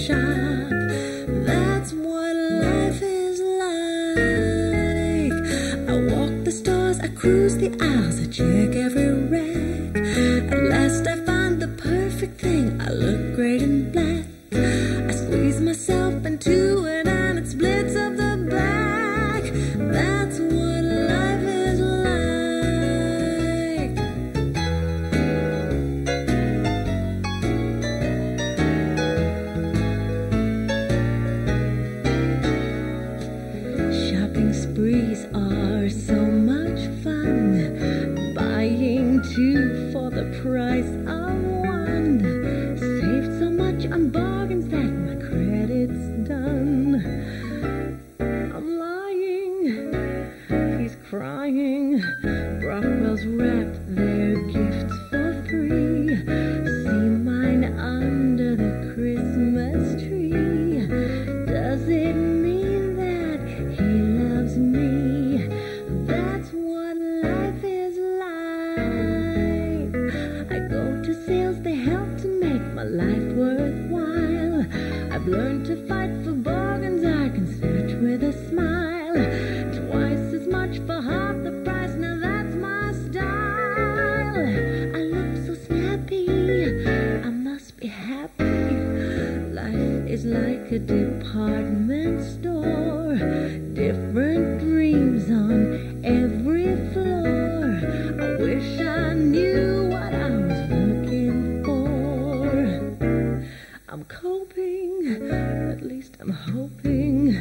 shop. That's what life is like. I walk the stores, I cruise the aisles, I check every rack. At last I find the perfect thing, I look great in black. I squeeze myself into it and it splits up the back. That's what life is like. Shopping sprees are so much fun. Buying two for the price of one. Saved so much on bargains that my credit's done. I'm lying, he's crying. Brockwells wrapped their gifts for free. See mine under the Christmas tree. Does it mean that he loves me? That's what life is like. I go to sales, they help to make my life worthwhile. I've learned to fight for bargains, I can search with a smile. Twice as much for half the price, now that's my style. I look so snappy, I must be happy. Life is like a department store. Different dreams on every floor. I wish I knew what I was looking for. I'm coping, at least I'm hoping.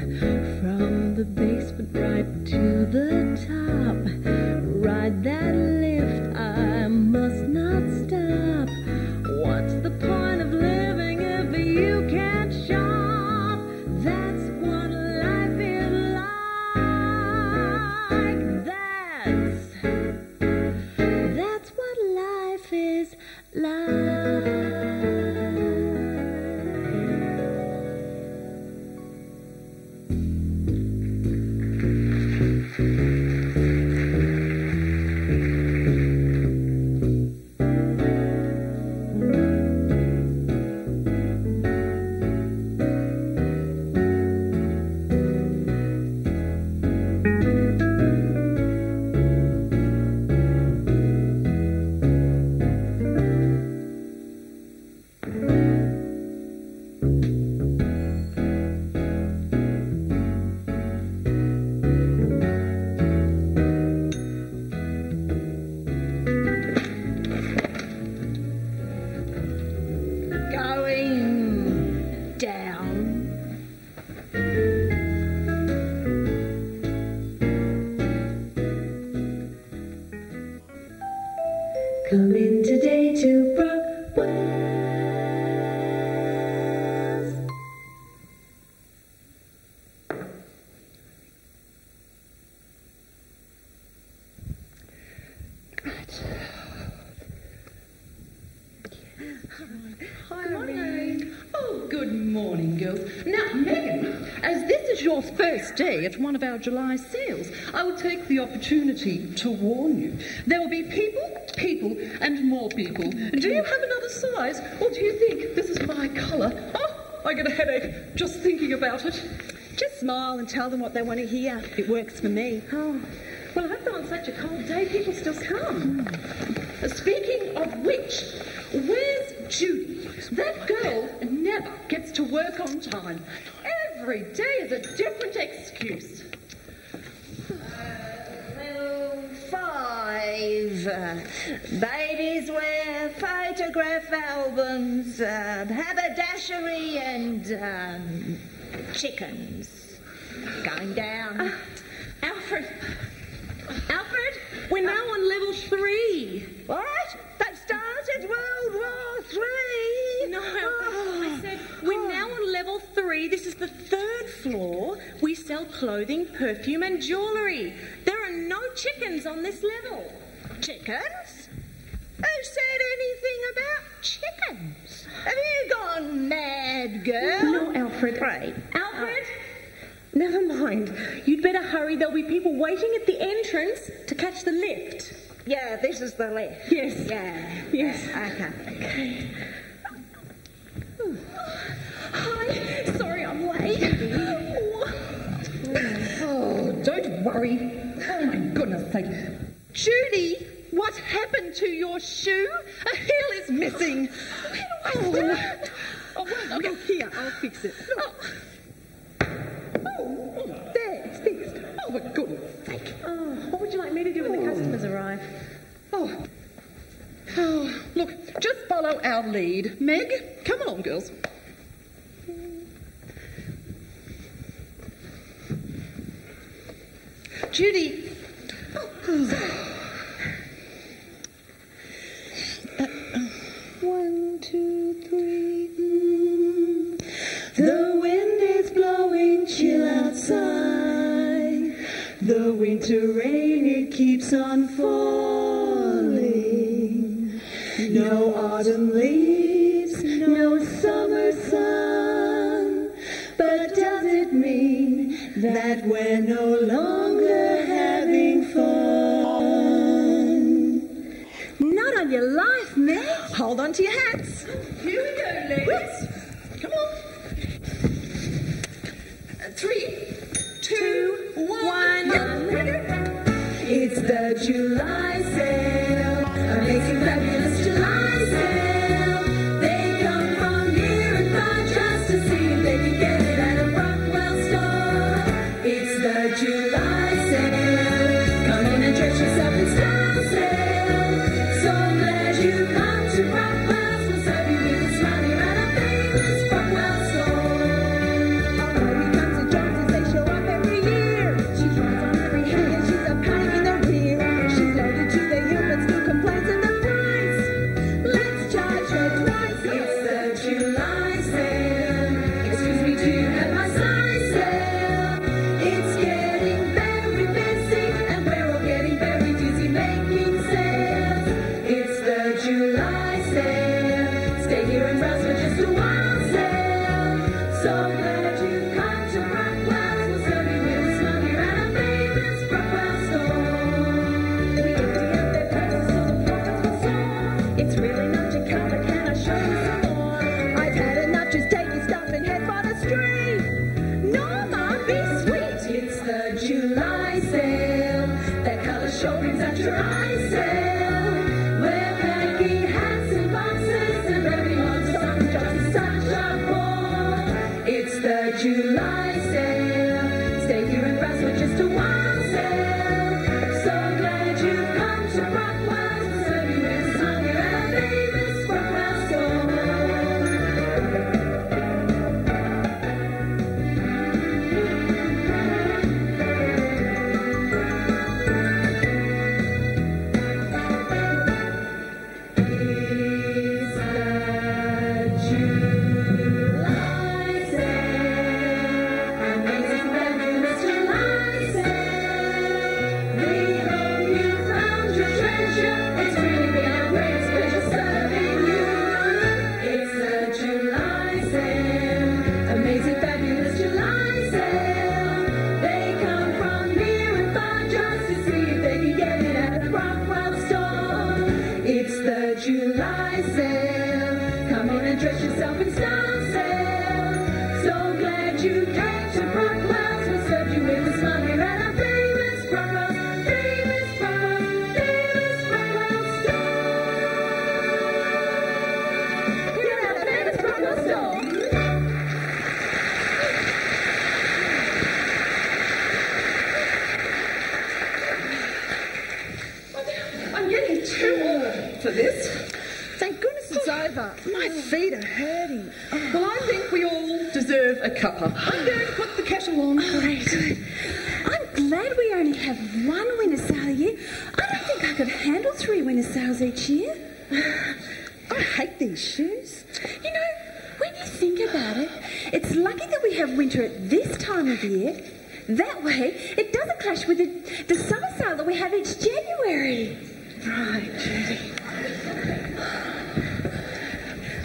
From the basement right to the top. Ride that lift, I must not stop. What's the point of living if you can't shop? That's what life is like. That's what life is like. Come in today to Brockwells. Hi, Irene. Oh, good morning, girls. Now, Megan, as this is your first day at one of our July sales, I will take the opportunity to warn you. There will be people, and more people. Do you have another size, or do you think this is my colour? Oh, I get a headache just thinking about it. Just smile and tell them what they want to hear. It works for me. Oh, well, I hope that on such a cold day people still come. Speaking of which, where's Judy? That girl never gets to work on time. Every day is a different excuse. 5. Babies wear photograph albums, haberdashery and chickens. Going down. Alfred, we're now on level 3. What? That started World War III? No, I said we're now on level 3. This is the 3rd floor. We sell clothing, perfume and jewellery. There are no chickens on this level. Chickens? Who said anything about chickens? Have you gone mad, girl? No, Alfred. Right. Alfred? Never mind. You'd better hurry. There'll be people waiting at the entrance to catch the lift. Yeah, this is the lift. Yes. Yeah. Yes. Okay. Hi. your shoe? A heel is missing. Oh, well, Look, here, I'll fix it. Look. Oh, there, it's fixed. Oh, for goodness sake. Oh, what would you like me to do when the customers arrive? Oh, look, just follow our lead. Meg, come along, girls. Judy. 1, 2, 3. The wind is blowing chill outside. The winter rain, it keeps on falling. No autumn leaves, no summer sun. But does it mean that we're no longer having fun? Not on your life, Meg. Hold on to your hats. Here we go, ladies. Come on. 3, 2, 1. It's the July sale, amazing fabulous July sale. They come from near and far just to see if they can get it at a Brockwells store. It's the July sale, come in and dress yourself in style sale. So glad you come to Brockwells, we'll serve you with a smile here at our famous Brockwells store. Mary comes and joins us, they show up every year. She tries on every hat and she's a panic in the rear. She's loaded to the hill but still complains of the price. Let's charge her twice. It's the July sale. Excuse me, do you have my size sale? It's getting very busy and we're all getting very dizzy making sales. It's the July sale. Stay here and browse for just a while sale. So glad you come to Brockwells. We'll serve you with a smile here at our famous Brockwells store. We empty out their purses so the profits will soar. It's really not your car, but can I show you some more? I've had enough, just take your stuff and head for the street. Norma, be sweet. It's the July sale. That colour showroom's at your eye sale. We're packing hats and boxes and wrapping on some just such a ball. It's the July sale. Stay here and browse for just a while sale. So glad you come to Brockwells. We'll serve you with a smile here at our famous Brockwells store. July sale. Come in and dress yourself in style sale. So glad you came to Brockwells. We'll serve you with a smile here at our famous Brockwells, famous Brockwells store. We're at our famous Brockwells store. I'm getting too old for this. Thank goodness it's over. My feet are hurting. Well, I think we all deserve a cuppa. I'm going to put the kettle on. Great. I'm glad we only have one winter sale a year. I don't think I could handle 3 winter sales each year. I hate these shoes. You know, when you think about it, it's lucky that we have winter at this time of year. That way, it doesn't clash with the summer sale that we have each January. Right, Judy.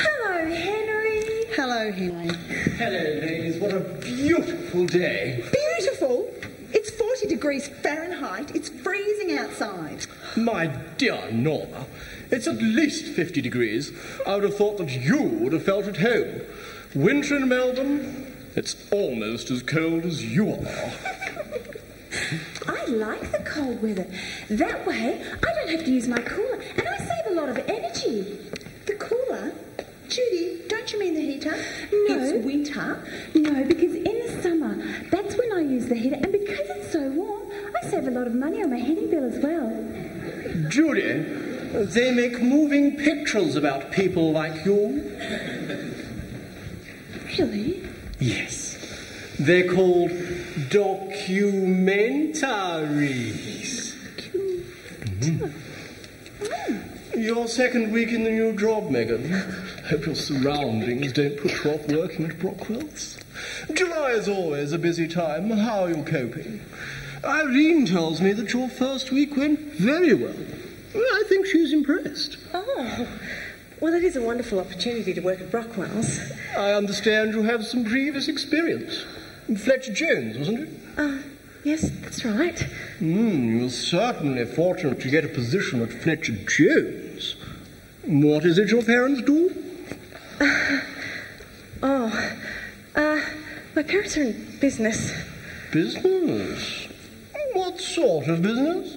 Hello, Henry. Hello, Henry. Hello, ladies. What a beautiful day. Beautiful. It's 40 degrees Fahrenheit. It's freezing outside. My dear Norma, it's at least 50 degrees. I would have thought that you would have felt at home. Winter in Melbourne, it's almost as cold as you are. I like the cold weather. That way, I don't have to use my cooler, and I save a a lot of energy. The cooler? Judy, don't you mean the heater? No. It's winter. No, because in the summer, that's when I use the heater, and because it's so warm, I save a lot of money on my heating bill as well. Judy, they make moving pictures about people like you. Really? Yes. They're called documentaries. Your second week in the new job, Megan. Hope your surroundings don't put you off working at Brockwells. July is always a busy time. How are you coping? Irene tells me that your first week went very well. I think she's impressed. Oh, well, it is a wonderful opportunity to work at Brockwells. I understand you have some previous experience. Fletcher Jones, wasn't it? Yes, that's right. You were certainly fortunate to get a position at Fletcher Jones. What is it your parents do? My parents are in business. Business? What sort of business?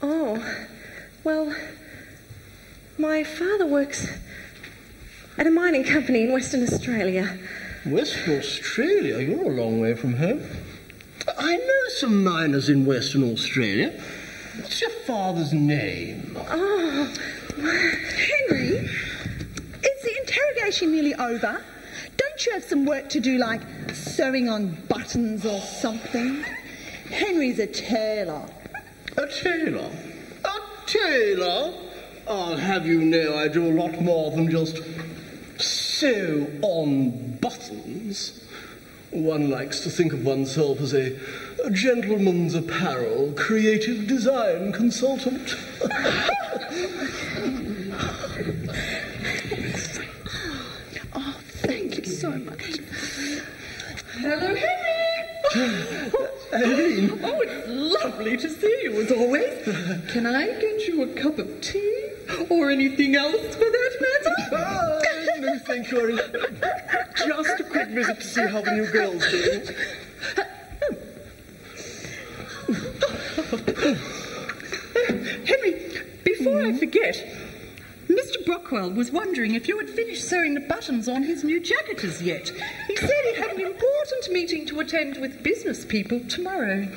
Oh, well, my father works at a mining company in Western Australia. Western Australia? You're a long way from home. I know some miners in Western Australia. What's your father's name? Oh, Henry, is the interrogation nearly over? Don't you have some work to do, like sewing on buttons or something? Henry's a tailor. A tailor? A tailor? I'll have you know I do a lot more than just sew on buttons. One likes to think of oneself as a gentleman's apparel creative design consultant. Oh, thank you so much. Hello, Henry. Irene. Oh, it's lovely to see you, as always. Can I get you a cup of tea? Or anything else, for that matter? No, thank you, Irene. Just a quick visit to see how the new girl's doing. Henry, before I forget, Mr. Brockwell was wondering if you had finished sewing the buttons on his new jacket as yet. He said he had an important meeting to attend with business people tomorrow.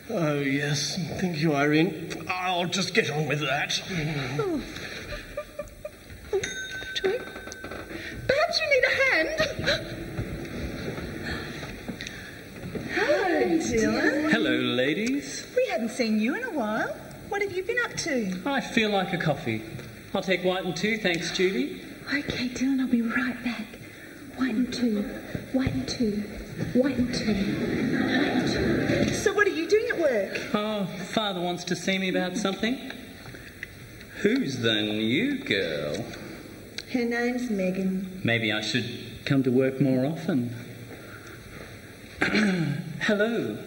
Oh, yes. Thank you, Irene. I'll just get on with that. Perhaps you need a hand? Hello, Dylan. Hello, ladies. We haven't seen you in a while. What have you been up to? I feel like a coffee. I'll take white and two, thanks, Judy. Okay, Dylan, I'll be right back. White and two. White and two. White and two. White and two. So what are you doing at work? Oh, Father wants to see me about something. Who's the new girl? Her name's Megan. Maybe I should come to work more often. Hello.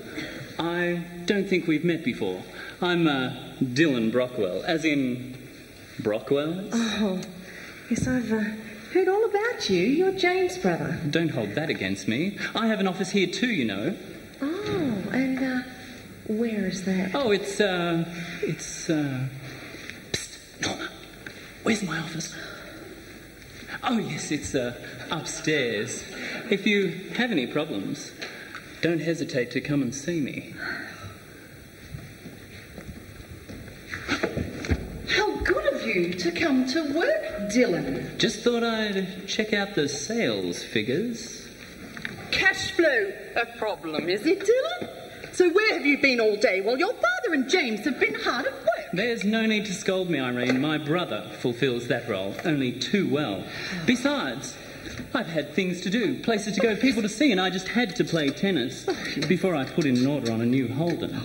I don't think we've met before. I'm Dylan Brockwell, as in Brockwells. Oh, yes, I've heard all about you. You're James' brother. Don't hold that against me. I have an office here too, you know. Oh, and where is that? Oh, it's Psst, Norma, where's my office? Oh, yes, it's upstairs. If you have any problems, don't hesitate to come and see me. How good of you to come to work, Dylan. Just thought I'd check out the sales figures. Cash flow a problem, is it, Dylan? So where have you been all day while your father and James have been hard at work? There's no need to scold me, Irene. My brother fulfills that role only too well. Besides, I've had things to do, places to go, people to see, and I just had to play tennis before I put in an order on a new Holden.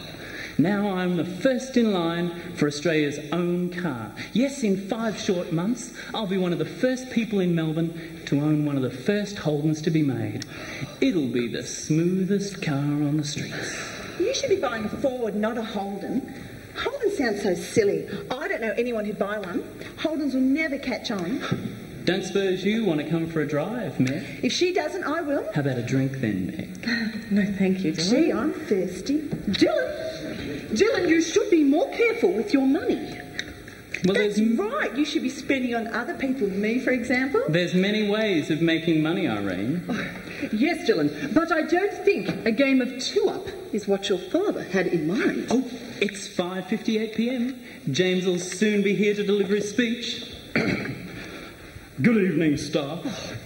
Now I'm the first in line for Australia's own car. Yes, in 5 short months, I'll be one of the first people in Melbourne to own one of the first Holdens to be made. It'll be the smoothest car on the streets. You should be buying a Ford, not a Holden. Holden sounds so silly. I don't know anyone who'd buy one. Holdens will never catch on. Don't suppose you want to come for a drive, Meg? If she doesn't, I will. How about a drink then, Meg? No, thank you, Dylan. Gee, I'm thirsty. Dylan, you should be more careful with your money. Well, That's right. You should be spending on other people. Me, for example. There's many ways of making money, Irene. Yes, Dylan, but I don't think a game of two-up is what your father had in mind. Oh, it's 5:58 p.m. James will soon be here to deliver his speech. Good evening, staff.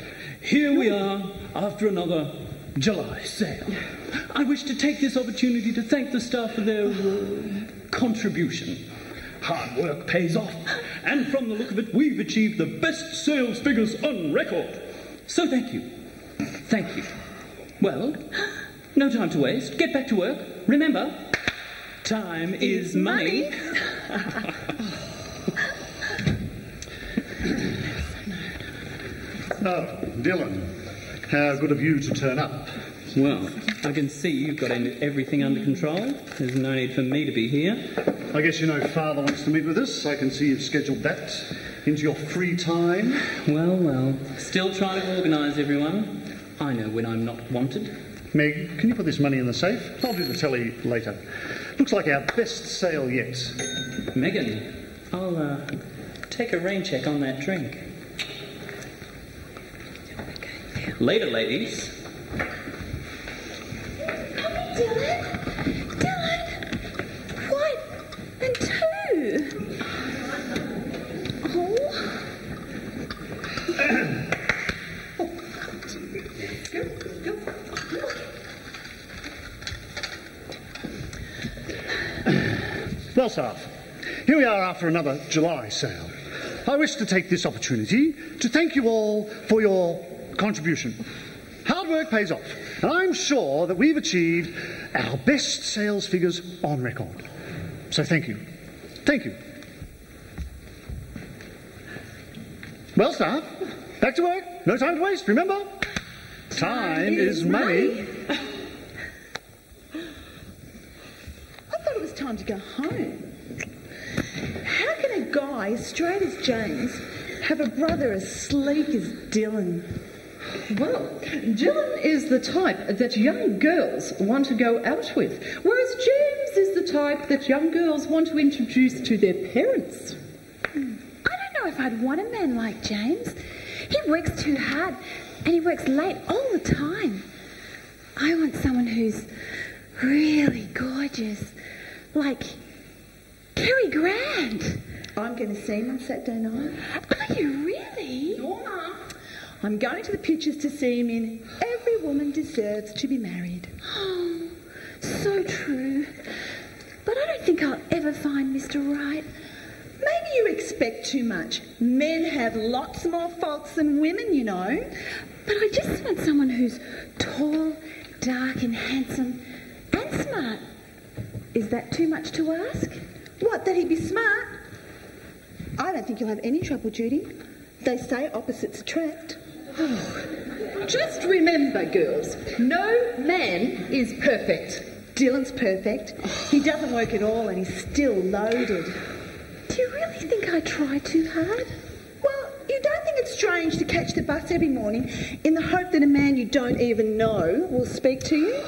Here we are after another July sale. I wish to take this opportunity to thank the staff for their contribution. Hard work pays off, and from the look of it, we've achieved the best sales figures on record. So thank you. Thank you. Well, no time to waste. Get back to work. Remember, time is money. Oh, Dylan, how good of you to turn up. Well, I can see you've got everything under control. There's no need for me to be here. I guess you know Father wants to meet with us. I can see you've scheduled that into your free time. Well. Still trying to organise everyone. I know when I'm not wanted. Meg, can you put this money in the safe? I'll do the telly later. Looks like our best sale yet. Megan, I'll take a rain check on that drink. Later, ladies. Dylan? What? And two? Well, staff, here we are after another July sale. I wish to take this opportunity to thank you all for your contribution. Hard work pays off, and I'm sure that we've achieved our best sales figures on record. So thank you. Thank you. Well, staff, back to work. No time to waste. Remember, time is money. I thought it was time to go home. How can a guy as straight as James have a brother as sleek as Dylan? Well, Dylan is the type that young girls want to go out with, whereas James is the type that young girls want to introduce to their parents. I don't know if I'd want a man like James. He works too hard and he works late all the time. I want someone who's really gorgeous, like Cary Grant. I'm going to see him on Saturday night. Are you really? I'm going to the pictures to see him in Every Woman Deserves to Be Married. Oh, so true. But I don't think I'll ever find Mr. Right. Maybe you expect too much. Men have lots more faults than women, you know. But I just want someone who's tall, dark and handsome and smart. Is that too much to ask? What, that he be smart? I don't think you'll have any trouble, Judy. They say opposites attract. Just remember, girls, no man is perfect. Dylan's perfect. He doesn't work at all and he's still loaded. Do you really think I try too hard? Well, you don't think it's strange to catch the bus every morning in the hope that a man you don't even know will speak to you?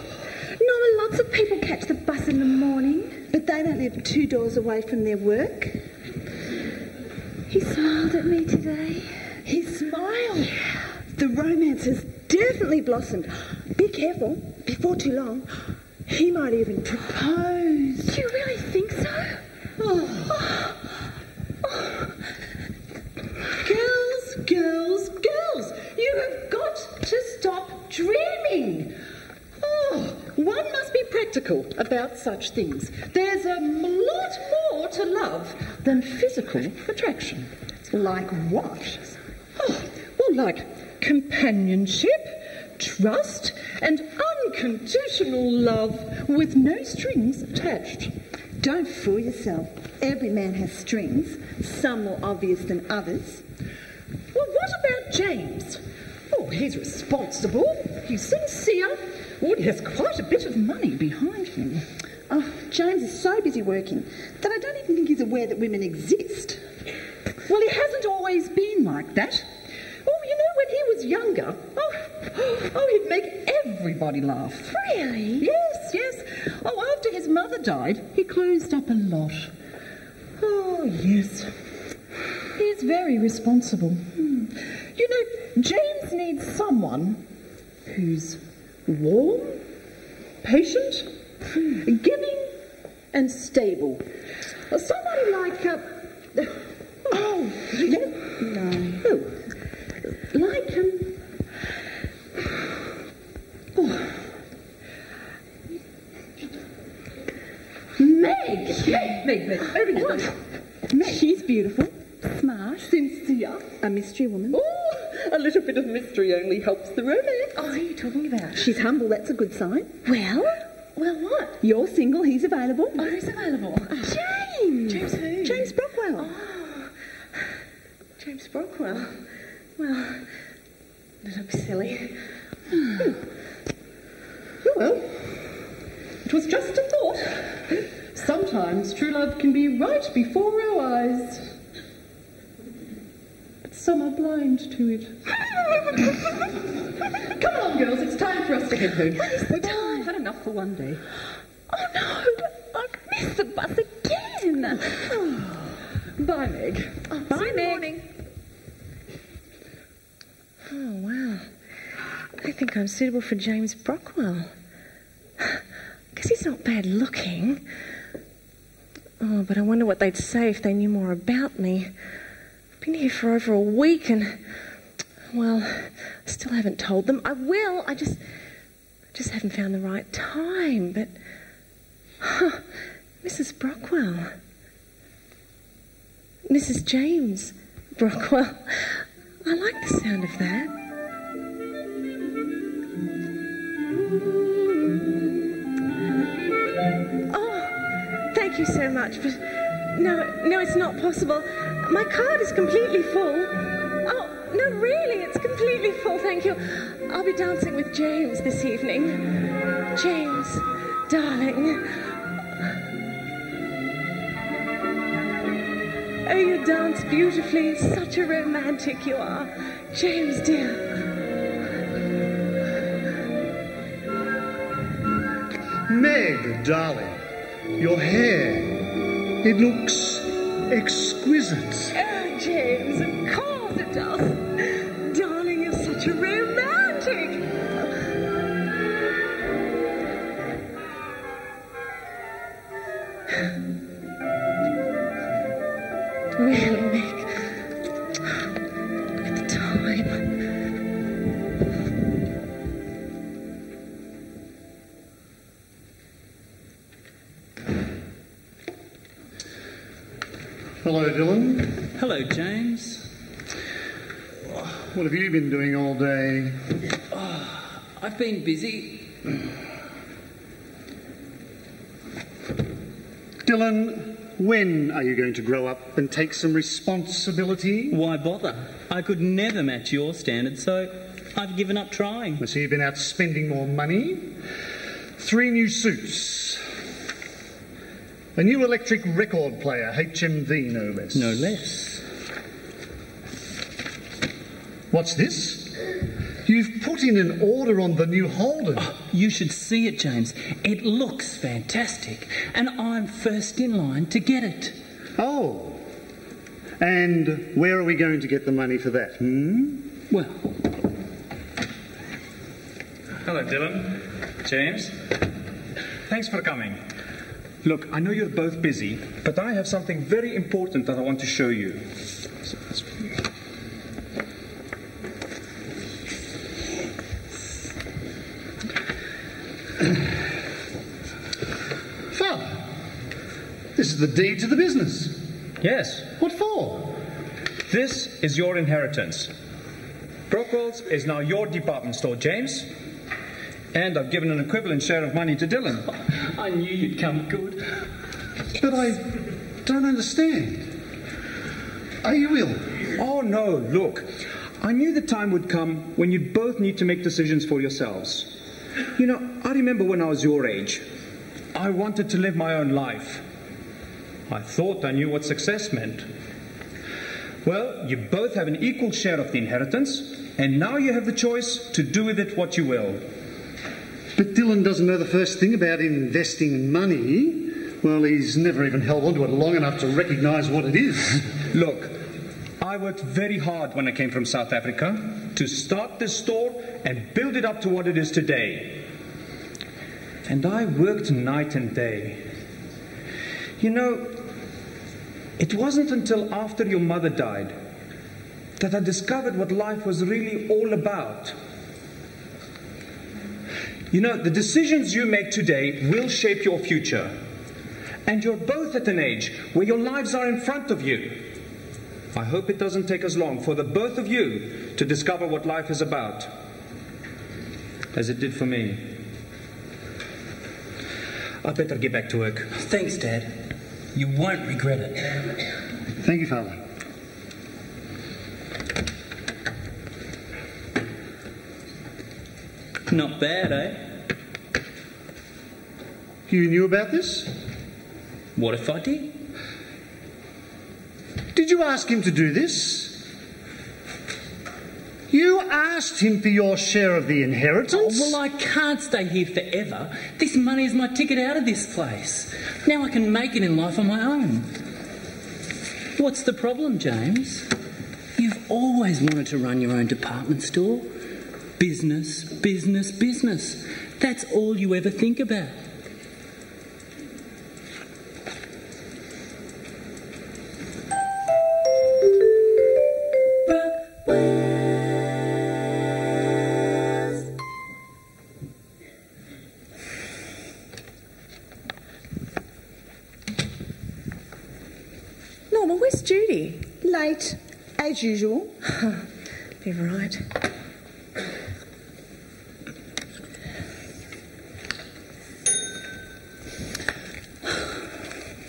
No, lots of people catch the bus in the morning. But they don't live 2 doors away from their work. He smiled at me today. He smiled? The romance has definitely blossomed. Be careful. Before too long, he might even propose. Do you really think so? Girls, you have got to stop dreaming. One must be practical about such things. There's a lot more to love than physical attraction. Like what? Well, like companionship, trust, and unconditional love with no strings attached. Don't fool yourself. Every man has strings, some more obvious than others. Well, what about James? Oh, he's responsible, he's sincere. Oh, he has quite a bit of money behind him. Oh, James is so busy working that I don't even think he's aware that women exist. Well, he hasn't always been like that. Oh, you know, when he was younger, he'd make everybody laugh. Really? Yes. Oh, after his mother died, he closed up a lot. Oh, yes. is very responsible. You know, James needs someone who's warm, patient, giving, and stable. Somebody like oh, yeah? No. Oh, like Meg, over here. Meg. She's beautiful, smart, sincere, a mystery woman. Oh, a little bit of mystery only helps the romance. Oh, who are you talking about? She's humble, that's a good sign. Well, what? You're single, he's available. Oh, who's available? James. James who? James Brockwell. Oh, James Brockwell. Well, that looks silly. Well, it was just a thought. Sometimes true love can be right before our eyes. But some are blind to it. Come on, girls, it's time for us to head home. We've all had enough for one day. Oh, no, I've missed the bus again. Bye, Meg. Oh, Bye, Meg. Oh, wow. I think I'm suitable for James Brockwell. Guess he's not bad looking. Oh, but I wonder what they'd say if they knew more about me. I've been here for over a week and, well, I still haven't told them. I will. I just haven't found the right time. But, Mrs. Brockwell. Mrs. James Brockwell. I like the sound of that. Thank you so much, but no, it's not possible. My card is completely full. Oh, no, really, it's completely full, thank you. I'll be dancing with James this evening. James, darling. Oh, you dance beautifully. Such a romantic you are. James, dear. Meg, darling. Your hair, it looks exquisite. Oh, James, of course it does. Darling, you're such a romantic. Really, Meg? Look at the time. Hello, Dylan. Hello, James. What have you been doing all day? I've been busy. Dylan, when are you going to grow up and take some responsibility? Why bother? I could never match your standards, so I've given up trying. I see you've been out spending more money. 3 new suits. A new electric record player, HMV, no less. No less. What's this? You've put in an order on the new Holden. Oh, you should see it, James. It looks fantastic, and I'm first in line to get it. Oh. And where are we going to get the money for that, Well... Hello, Dylan. James. Thanks for coming. Look, I know you're both busy, but I have something very important that I want to show you. Father, this is the deed to the business. Yes, What for? this is your inheritance. Brockwells is now your department store, James. And I've given an equivalent share of money to Dylan. I knew you'd come good. But I don't understand. Are you ill? Oh, no, look. I knew the time would come when you both need to make decisions for yourselves. You know, I remember when I was your age. I wanted to live my own life. I thought I knew what success meant. Well, you both have an equal share of the inheritance, and now you have the choice to do with it what you will. But Dylan doesn't know the first thing about investing money. Well, he's never even held on to it long enough to recognise what it is. Look, I I worked very hard when I came from South Africa to start this store and build it up to what it is today. And I worked night and day. You know, it wasn't until after your mother died that I discovered what life was really all about. You know, the decisions you make today will shape your future. And you're both at an age where your lives are in front of you. I hope it doesn't take as long for the both of you to discover what life is about as it did for me. I better get back to work. Thanks, Dad. You won't regret it. Thank you, Father. Not bad, eh? You knew about this? What if I did? Did you ask him to do this? You asked him for your share of the inheritance? Oh, well, I can't stay here forever. This money is my ticket out of this place. Now I can make it in life on my own. What's the problem, James? You've always wanted to run your own department store. Business, business, business. That's all you ever think about. Norma, where's Judy? Late, as usual. You're right.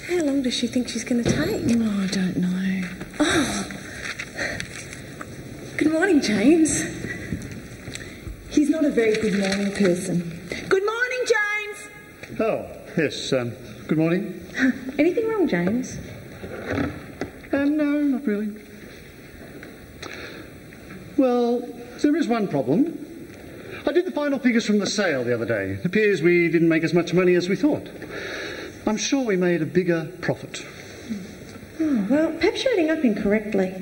How long does she think she's going to take? Oh, I don't know. Oh. Good morning, James. He's not a very good morning person. Good morning, James! Oh, yes. Good morning. Anything wrong, James? No, not really. Well, there is one problem. I did the final figures from the sale the other day. It appears we didn't make as much money as we thought. I'm sure we made a bigger profit. Oh, well, perhaps you're adding up incorrectly.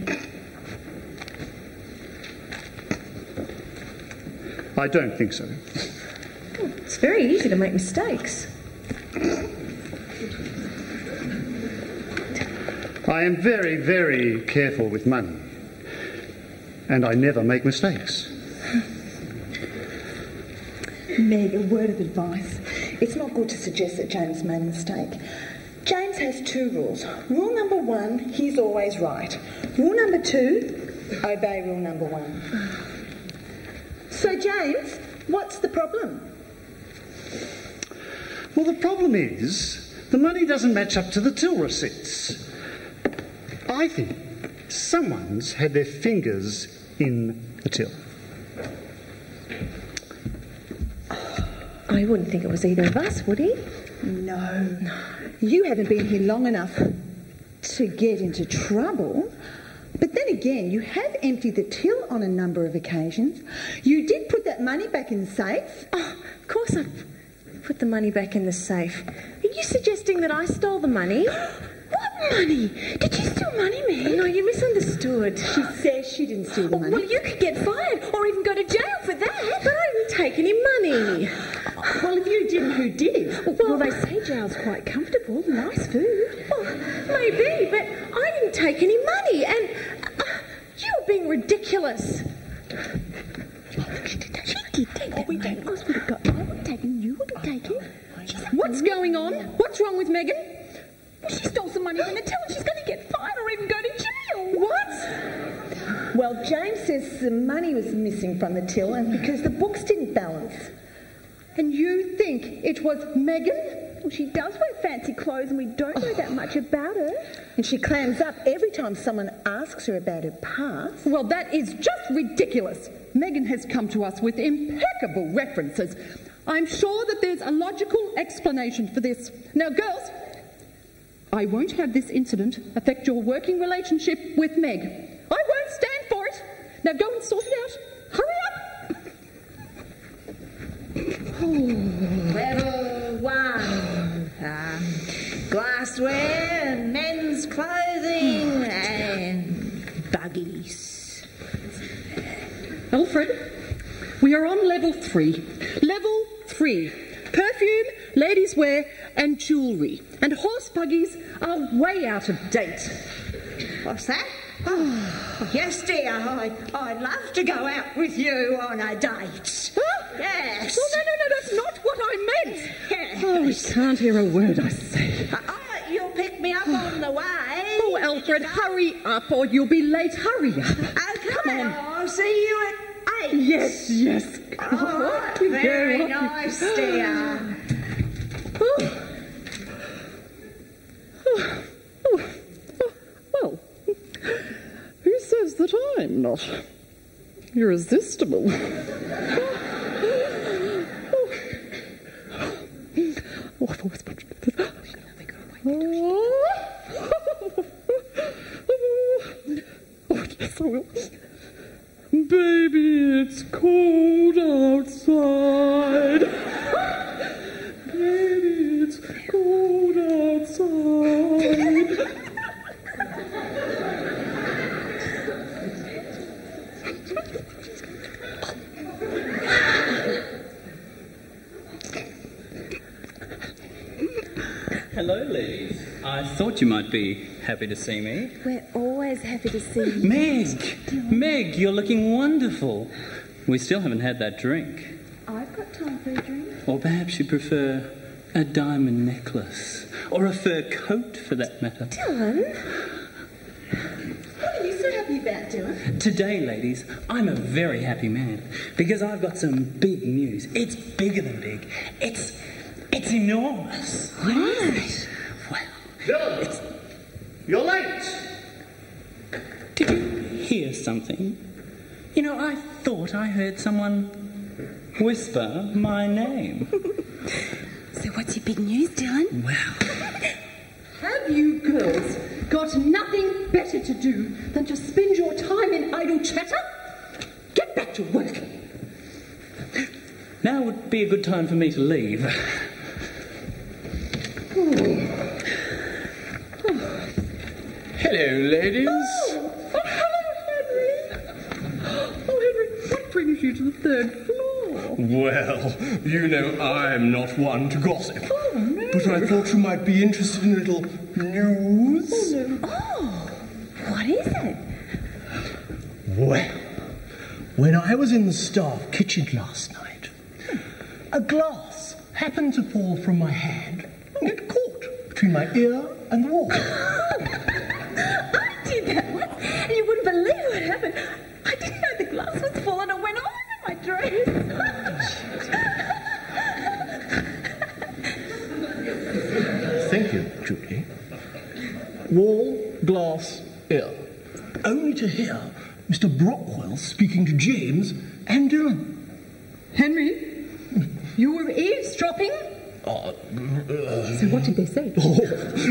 I don't think so. Oh, it's very easy to make mistakes. I am very, very careful with money. And I never make mistakes. Meg, a word of advice. It's not good to suggest that James made a mistake. James has two rules. Rule number one, he's always right. Rule number two, obey rule number one. So, James, what's the problem? Well, the problem is the money doesn't match up to the till receipts. I think someone's had their fingers in the till. I wouldn't think it was either of us, would he? No. You haven't been here long enough to get into trouble. But then again, you have emptied the till on a number of occasions. You did put that money back in the safe. Oh, of course I put the money back in the safe. Are you suggesting that I stole the money? What money? Did you steal money, Meg? No, you misunderstood. She says she didn't steal the money. Well, you could get fired or even go to jail for that. But I didn't take any money. Well, if you didn't, who did? Well, they say jail's quite comfortable, nice food. Well, maybe, but I didn't take any money, and you're being ridiculous. She did take that money. I would have got. I would have taken. You would have taken. What's going on? What's wrong with Megan? She stole some money from the till, and she's going to get fired or even go to jail. What? Well, James says the money was missing from the till, and because the books didn't balance. And you think it was Megan? Well, she does wear fancy clothes, and we don't know that much about her. And she clams up every time someone asks her about her past. Well, that is just ridiculous. Megan has come to us with impeccable references. I'm sure that there's a logical explanation for this. Now, girls, I won't have this incident affect your working relationship with Meg. I won't stand for it. Now go and sort it out. Hurry up! Level 1. Glassware, men's clothing, and buggy We are on level 3. Level 3. Perfume, ladies' wear and jewellery. And horse buggies are way out of date. What's that? Oh, yes, dear. I'd love to go out with you on a date. Huh? Yes. Oh, no, that's not what I meant. Yes. Oh, I can't hear a word I say. You'll pick me up on the way. Oh, Alfred, hurry up or you'll be late. Hurry up. Okay, Come on. I'll see you at 8. Yes. All right, very nice, dear. Well, who says that I'm not irresistible? Oh, I've always wanted to do this. Oh, yes, I will. Baby, it's cold outside. Baby, it's cold outside. Hello, ladies. I thought you might be happy to see me. We're always happy to see you. Meg, you're looking wonderful. We still haven't had that drink. I've got time for a drink. Or perhaps you prefer a diamond necklace. Or a fur coat, for that matter. Dylan? What are you so happy about, Dylan? Today, ladies, I'm a very happy man. Because I've got some big news. It's bigger than big. It's enormous. What? Well, Dylan, you're late. did you hear something? You know, I thought I heard someone whisper my name. So what's your big news, Dylan? Well, Have you girls got nothing better to do than to spend your time in idle chatter? Get back to work. now would be a good time for me to leave. Hello, ladies. Hello, Henry. Oh, Henry, what brings you to the 3rd floor? Well, you know I'm not one to gossip. Oh, no. But I thought you might be interested in a little news. Oh, what is it? Well, when I was in the staff kitchen last night, a glass happened to fall from my hand and get caught between my ear and the wall. I did that once, and you wouldn't believe what happened. I didn't know the glass was full and it went all over my dress. Thank you, Judy. Wall, glass, ear. Only to hear Mr. Brockwells speaking to James and Dylan. Henry, you were eavesdropping? So what did they say? Oh,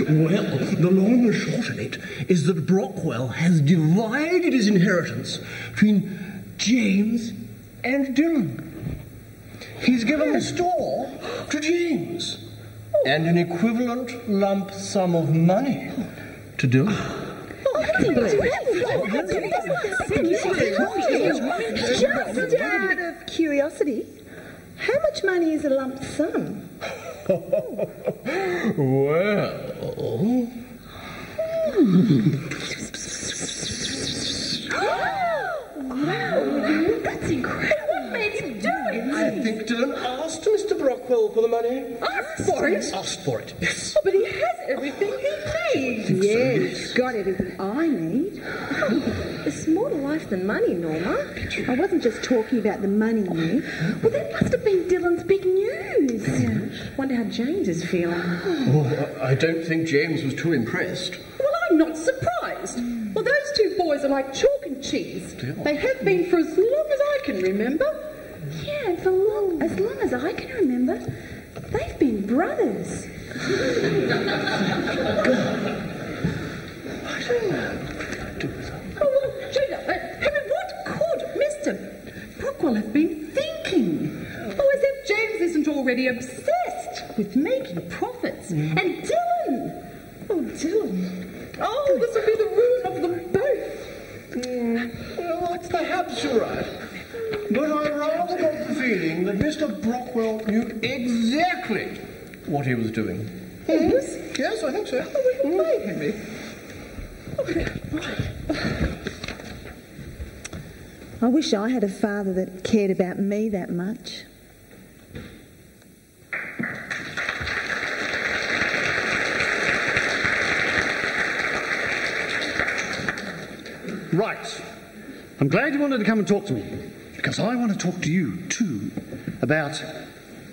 well, the long and the short of it is that Brockwell has divided his inheritance between James and Dylan. He's given the store to James and an equivalent lump sum of money to Dylan. Just out of curiosity, how much money is a lump sum? Well... Wow, that's incredible. What made him do it? I think Dylan asked Mr. Brockwell for the money. Asked for it? Asked for it, yes. Oh, but he has everything he needs. Yes, got everything I need. It's more to life than money, Norma. I wasn't just talking about the money, Nick. Well, that must have been Dylan's big news. Yeah. Wonder how James is feeling. Oh, I don't think James was too impressed. Well, I'm not surprised. Well, those two boys are like chalk and cheese. They have been for as long as I can remember. Yeah, and for as long as I can remember, they've been brothers. Oh, well, Gina, Henry, what could Mr. Brockwell have been thinking? Oh, as if James isn't already obsessed with making profits. And Dylan! Oh, Dylan. Oh, this will be the ruin of them both. Well, that's perhaps you're right. But I rather feeling that Mr. Brockwell knew exactly what he was doing. Yes? Yes, I think so. Oh, we can play, Henry. I wish I had a father that cared about me that much. Right. I'm glad you wanted to come and talk to me, because I want to talk to you, too, about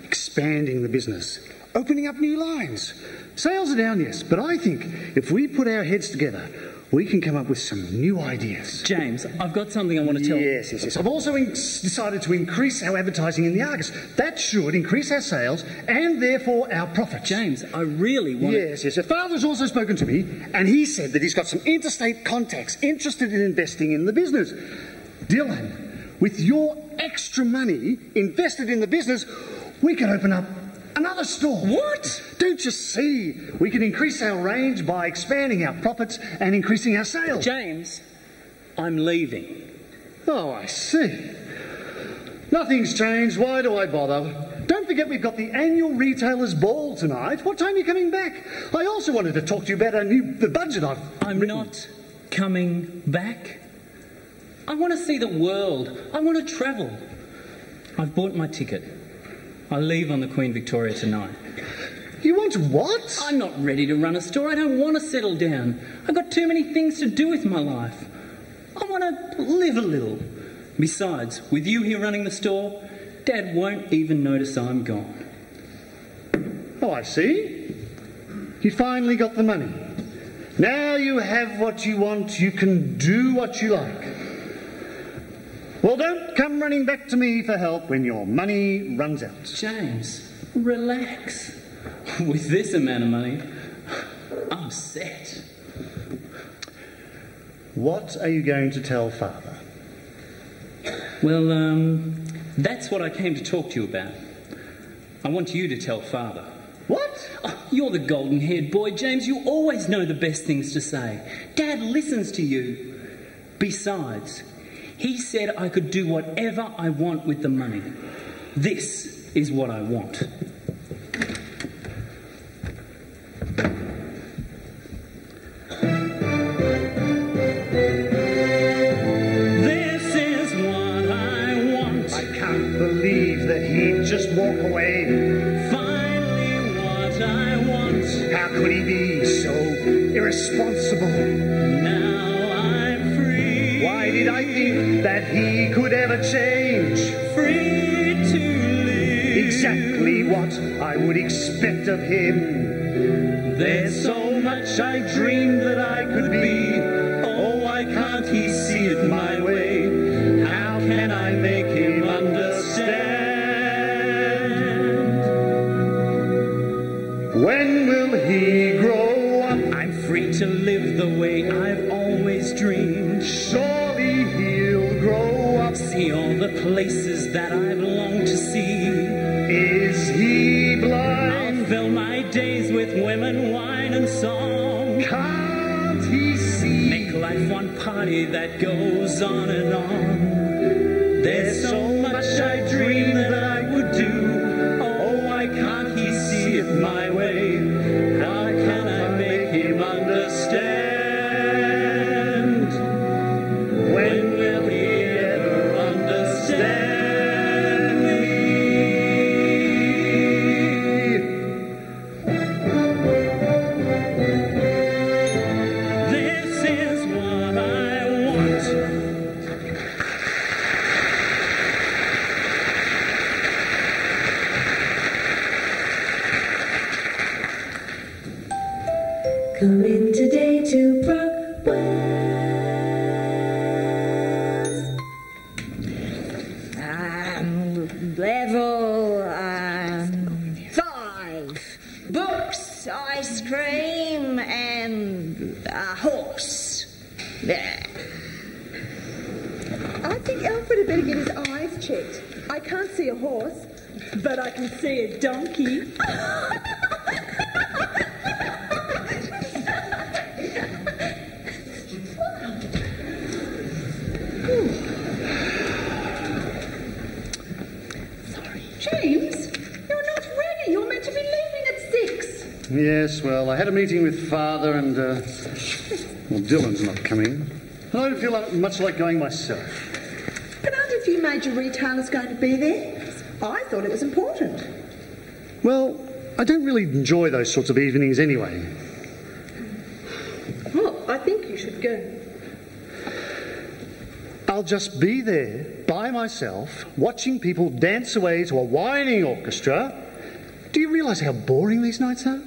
expanding the business, opening up new lines. Sales are down, yes, but I think if we put our heads together, we can come up with some new ideas. James, I've got something I want to tell you. Yes. I've also decided to increase our advertising in the Argus. That should increase our sales and therefore our profits. James, I really want Yes. Your father's also spoken to me, and he said that he's got some interstate contacts interested in investing in the business. Dylan, with your extra money invested in the business, we can open up another store. What? Don't you see? We can increase our range by expanding our profits and increasing our sales. James, I'm leaving. Oh, I see. Nothing's changed. Why do I bother? Don't forget we've got the annual retailers' ball tonight. What time are you coming back? I also wanted to talk to you about the budget I'm not coming back. I want to see the world. I want to travel. I've bought my ticket. I leave on the Queen Victoria tonight. You want what? I'm not ready to run a store. I don't want to settle down. I've got too many things to do with my life. I want to live a little. Besides, with you here running the store, Dad won't even notice I'm gone. Oh, I see. You finally got the money. Now you have what you want. You can do what you like. Well, don't come running back to me for help when your money runs out. James, relax. With this amount of money, I'm set. What are you going to tell Father? Well, that's what I came to talk to you about. I want you to tell Father. What? Oh, you're the golden-haired boy, James. You always know the best things to say. Dad listens to you. Besides, he said I could do whatever I want with the money. This is what I want. This is what I want. I can't believe that he'd just walk away. Finally what I want. How could he be so irresponsible? Now I'm free. Why did I think that he could ever change? Free to live. Exactly what I would expect of him. There's so much I dreamed that I could be. Oh, why can't he see it my way? How can I make him understand? When will he grow up? I'm free to live the way I've always dreamed. Surely he'll grow up. See all the places that I've longed to see. Is he blind? I'll fill my days with women, wine and song. Can't he see? Make life one party that goes on and on. There's so much I dream that I would do. Oh, why can't he see it my way? How can I make him understand? When will he ever understand me? This is what I want. Come in today to Brockwells. Level 5. Books, ice cream, and a horse. There. I think Alfred had better get his eyes checked. I can't see a horse, but I can see a donkey. James, you're not ready. You're meant to be leaving at 6. Yes, well, I had a meeting with Father and, well, Dylan's not coming. And I don't feel much like going myself. But aren't a few major retailers going to be there? I thought it was important. Well, I don't really enjoy those sorts of evenings anyway. Well, I think you should go. I'll just be there by myself, watching people dance away to a whining orchestra. Do you realise how boring these nights are?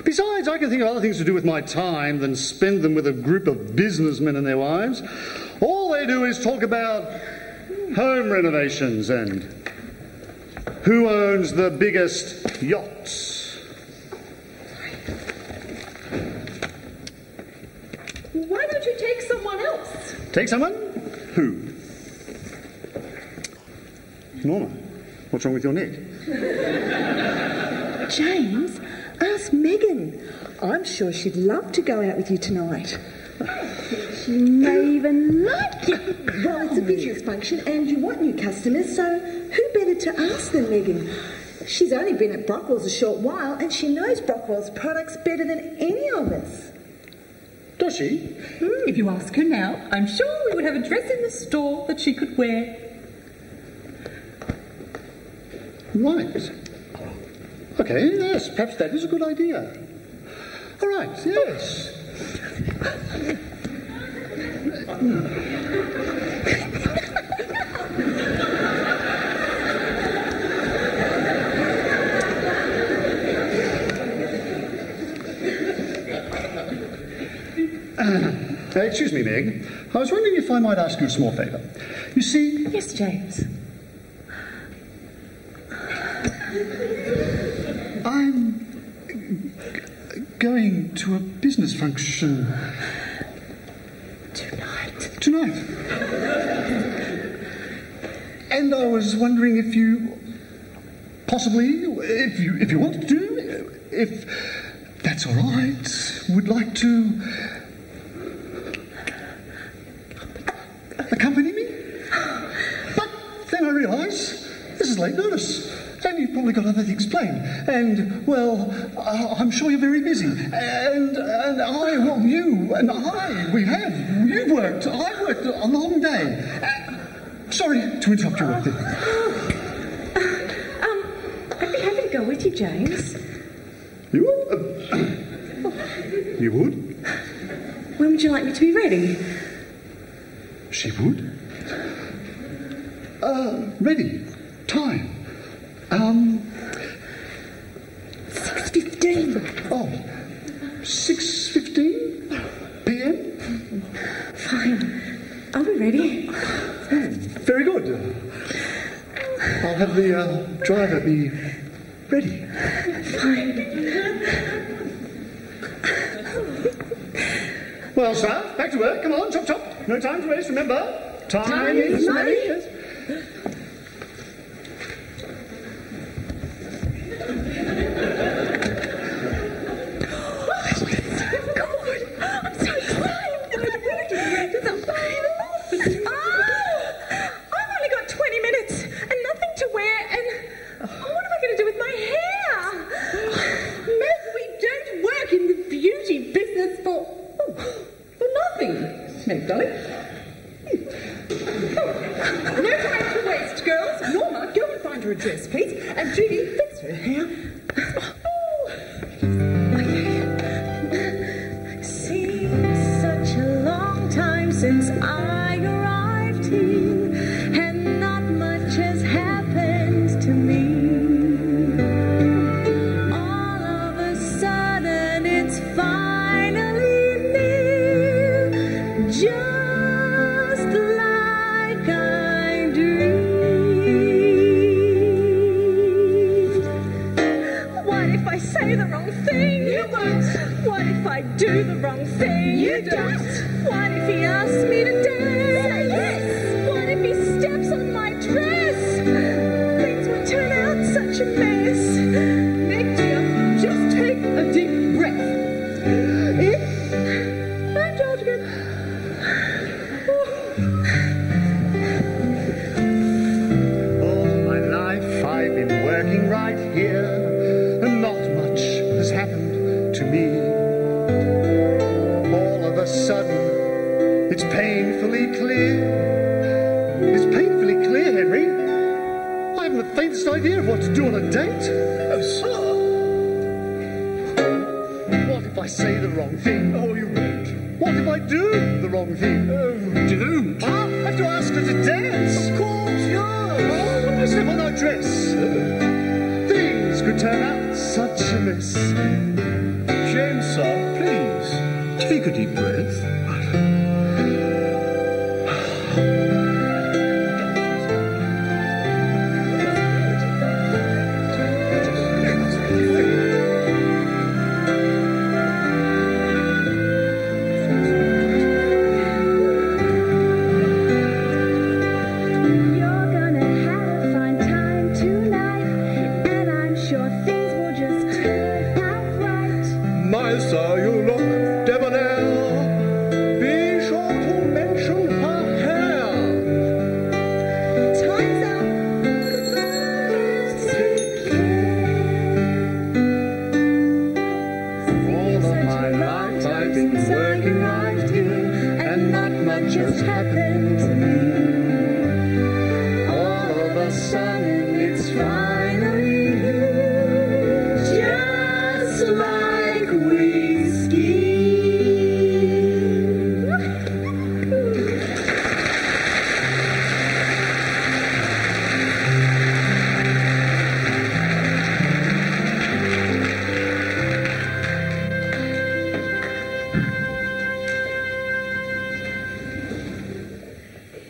Besides, I can think of other things to do with my time than spend them with a group of businessmen and their wives. All they do is talk about home renovations and who owns the biggest yachts. Why don't you take someone else? Take someone? Who? Norma, what's wrong with your neck? James, ask Megan. I'm sure she'd love to go out with you tonight. She may even like it. Well, it's a business function and you want new customers, so who better to ask than Megan? She's only been at Brockwells a short while and she knows Brockwells products better than any of us. Does she? If you ask her now, I'm sure we would have a dress in the store that she could wear. Right. Okay, yes, perhaps that is a good idea. All right, yes. Excuse me, Meg. I was wondering if I might ask you a small favour. You see... Yes, James. I'm going to a business function... Tonight. And I was wondering if you... Possibly, if you wanted to, if that's all right, would like to... accompany me? But then I realise this is late notice, and you've probably got other things planned. And, well, I'm sure you're very busy. And I, well, you and I, we have. You've worked. I've worked a long day. Sorry to interrupt your work there. I'd be happy to go with you, James. You would? You would? When would you like me to be ready? She would? Ready. Time. 6:15. Oh, 6:15 p.m.? Fine. I'll be ready. Very good. I'll have the driver be ready. Fine. Well, sir, back to work. Come on, chop, chop. No time to waste, remember. Time is money. Yes. I've only got 20 minutes and nothing to wear, and what am I going to do with my hair? Meg, we don't work in the beauty business for nothing. Meg, darling. No time to waste, girls. Norma, go and find her a dress, please, and Judy, fix her hair. Seems such a long time since I arrived here, and not much has happened to me. All of a sudden, it's finally near, just like I dreamed. What if I say the wrong thing? You won't. What if I do the wrong thing? You don't. What if he asks me to dance? Say yes. What if he steps on my dress? Things will turn out such a mess. Meg, dear, just take a deep breath. I'm George again. All my life I've been faintest idea of what to do on a date? Oh, sir. What if I say the wrong thing? Oh, you won't. What if I do the wrong thing? Oh, don't. I'll have to ask her to dance. Of course, yeah. Oh, what if I step on her dress? Things could turn out such a mess. James, sir, please, take a deep breath. You're gonna have a fine time tonight, and I'm sure things will just turn out right. My sir, you look debonair. Be sure to mention her hair. Time's up. All of my life I've been working right here, and not much has happened to me. All of a sudden it's finally here, just like whiskey.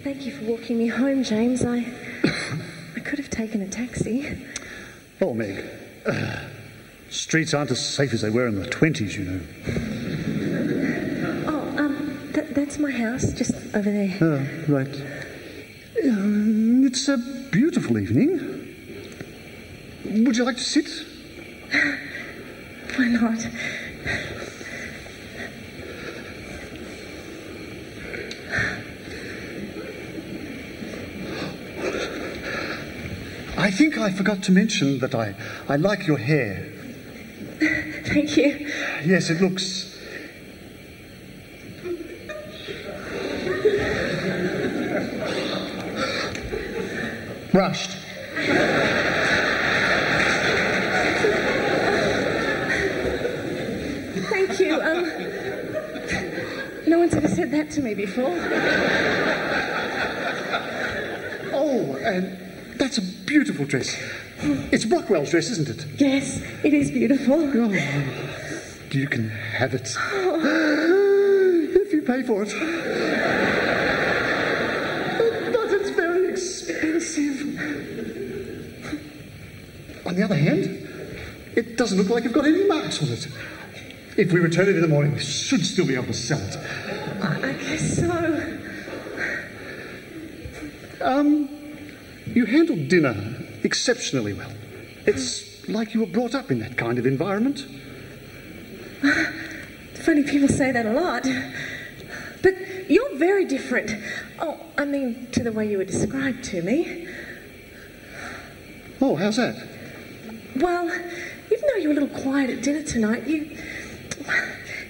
Thank you for walking me home, James. I could have taken a taxi. Oh, Meg. Streets aren't as safe as they were in the 20s, you know. Oh, that's my house, just over there. Oh, right. It's a beautiful evening. Would you like to sit? Why not? I think I forgot to mention that I like your hair. Thank you. Yes, it looks... brushed. Thank you. No one's ever said that to me before. Oh, and that's a beautiful dress. It's Brockwell's dress, isn't it? Yes, it is beautiful. Oh, you can have it. If you pay for it. But it's very expensive. On the other hand, it doesn't look like you've got any marks on it. If we return it in the morning, we should still be able to sell it. I guess so. You handled dinner exceptionally well. It's like you were brought up in that kind of environment. Funny people say that a lot. But you're very different. Oh, I mean, to the way you were described to me. Oh, how's that? Well, even though you were a little quiet at dinner tonight, you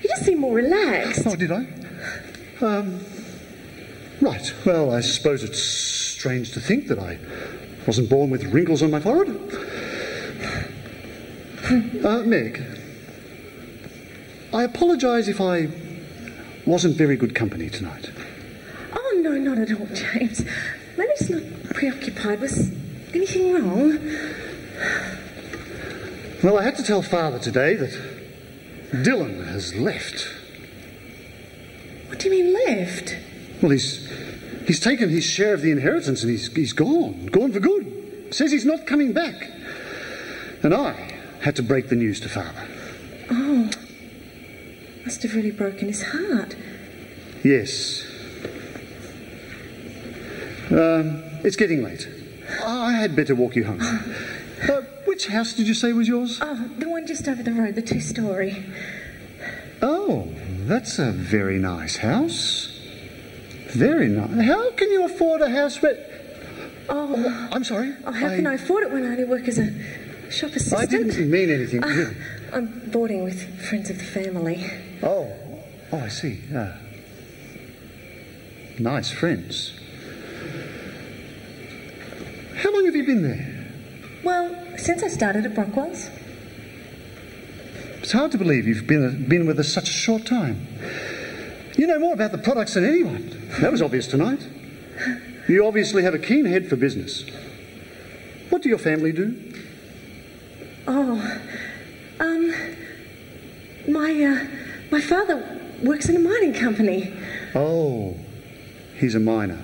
just seem more relaxed. Oh, did I? Right. Well, I suppose it's strange to think that I wasn't born with wrinkles on my forehead. Meg, I apologise if I wasn't very good company tonight. Oh, no, not at all, James. Maybe just not preoccupied. Was anything wrong? Well, I had to tell Father today that Dylan has left. What do you mean left? Well, he's taken his share of the inheritance and he's gone for good. Says he's not coming back. And I had to break the news to Father. Oh, must have really broken his heart. Yes. It's getting late. I had better walk you home. Which house did you say was yours? Oh, the one just over the road, the 2-story. Oh, that's a very nice house. Very nice. How can you afford a house where... Oh, I'm sorry. Oh, how can I afford it when I only work as a shop assistant? I didn't mean anything. Really. I'm boarding with friends of the family. Oh, I see. Nice friends. How long have you been there? Well, since I started at Brockwells. It's hard to believe you've been with us such a short time. You know more about the products than anyone. That was obvious tonight. You obviously have a keen head for business. What do your family do? My father works in a mining company. Oh, he's a miner.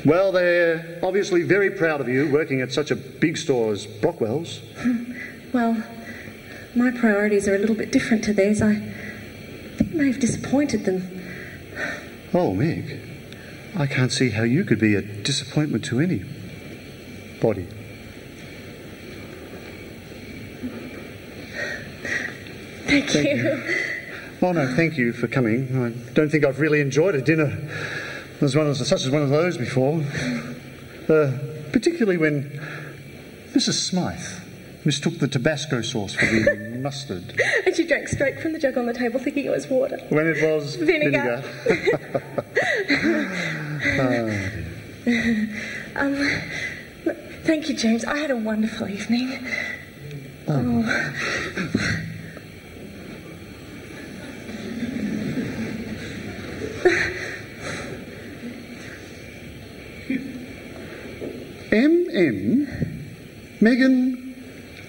Well, they're obviously very proud of you working at such a big store as Brockwells. Well, my priorities are a little bit different to theirs. I think I may have disappointed them. Oh, Meg, I can't see how you could be a disappointment to anybody. Thank you. Oh, no, thank you for coming. I don't think I've really enjoyed a dinner such as one of those before. Particularly when Mrs. Smythe mistook the Tabasco sauce for the mustard. And she drank straight from the jug on the table thinking it was water. When it was vinegar. Thank you, James. I had a wonderful evening. M.M. Megan...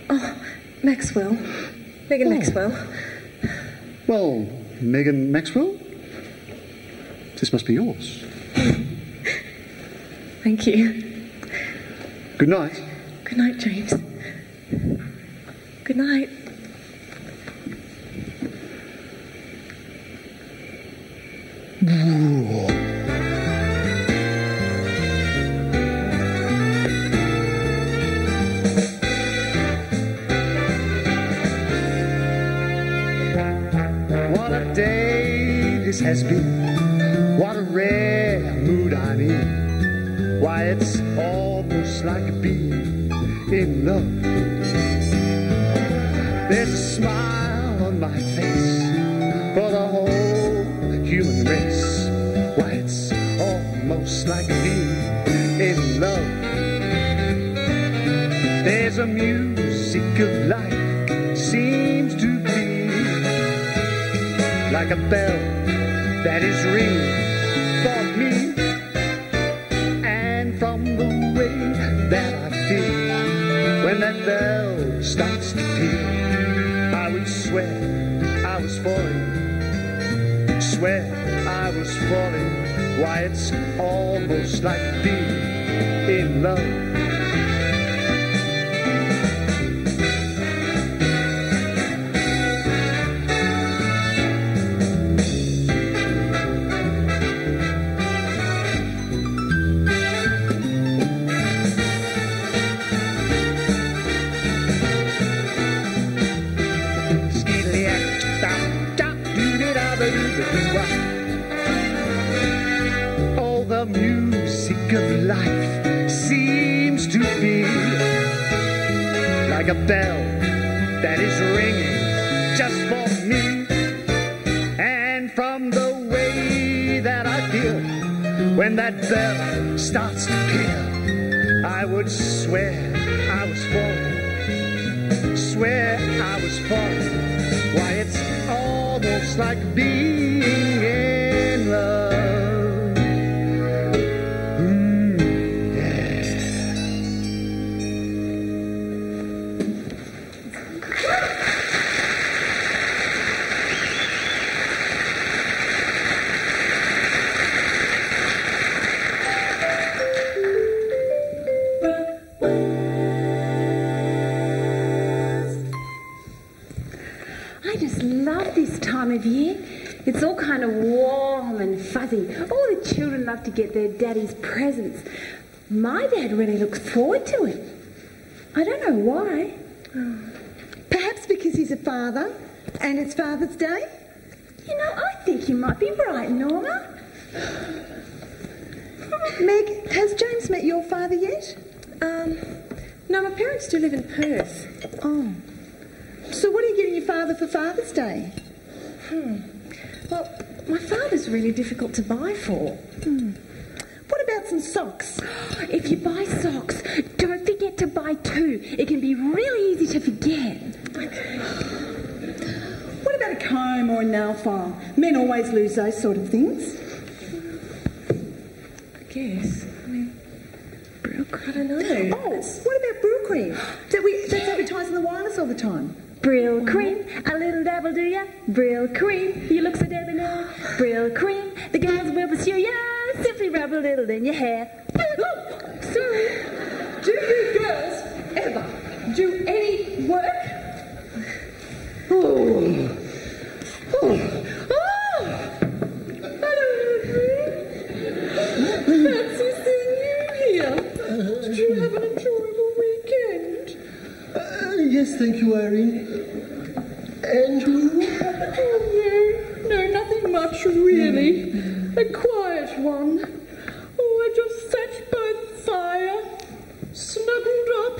Oh, Maxwell. Megan Maxwell. Well, Megan Maxwell? This must be yours. Thank you. Good night. Good night, James. Good night. What a day this has been. What a rare mood I'm in. Why, it's almost like being in love. There's a smile on my face for the whole human race. Why, it's almost like being in love. There's a music of life seems to be like a bell that is ringing for me. And from the way that I feel when that bell starts to peal, I would swear I was falling, swear I was falling. Why, it's almost like being in love. Oh, the music of life seems to be like a bell that is ringing just for me. And from the way that I feel when that bell starts to peal, I would swear I was falling, swear I was falling. Why, it's almost like being in love. I just love this time of year. It's all kind of warm and fuzzy. All the children love to get their daddy's presents. My dad really looks forward to it. I don't know why. Perhaps because he's a father and it's Father's Day? You know, I think you might be right, Norma. Meg, has James met your father yet? No, my parents do live in Perth. Oh. So what are you getting your father for Father's Day? Well, my father's really difficult to buy for. What about some socks? If you buy socks, don't forget too. It can be really easy to forget. What about a comb or a nail file? Men always lose those sort of things. I guess. I mean, I don't know. Oh, what about Brill cream? That's advertised in the wireless all the time. Brill cream, a little dabble do ya? Brill cream, you look so debonair. Brill cream, the guys will pursue ya. Simply rub a little in your hair. Sorry. Do you girls ever do any work? Oh. Hello, fancy seeing you here. Did you have an enjoyable weekend? Yes, thank you, Irene. And you? Oh, no, nothing much, really. A quiet one. Oh, I just sat by the fire, snuggled up,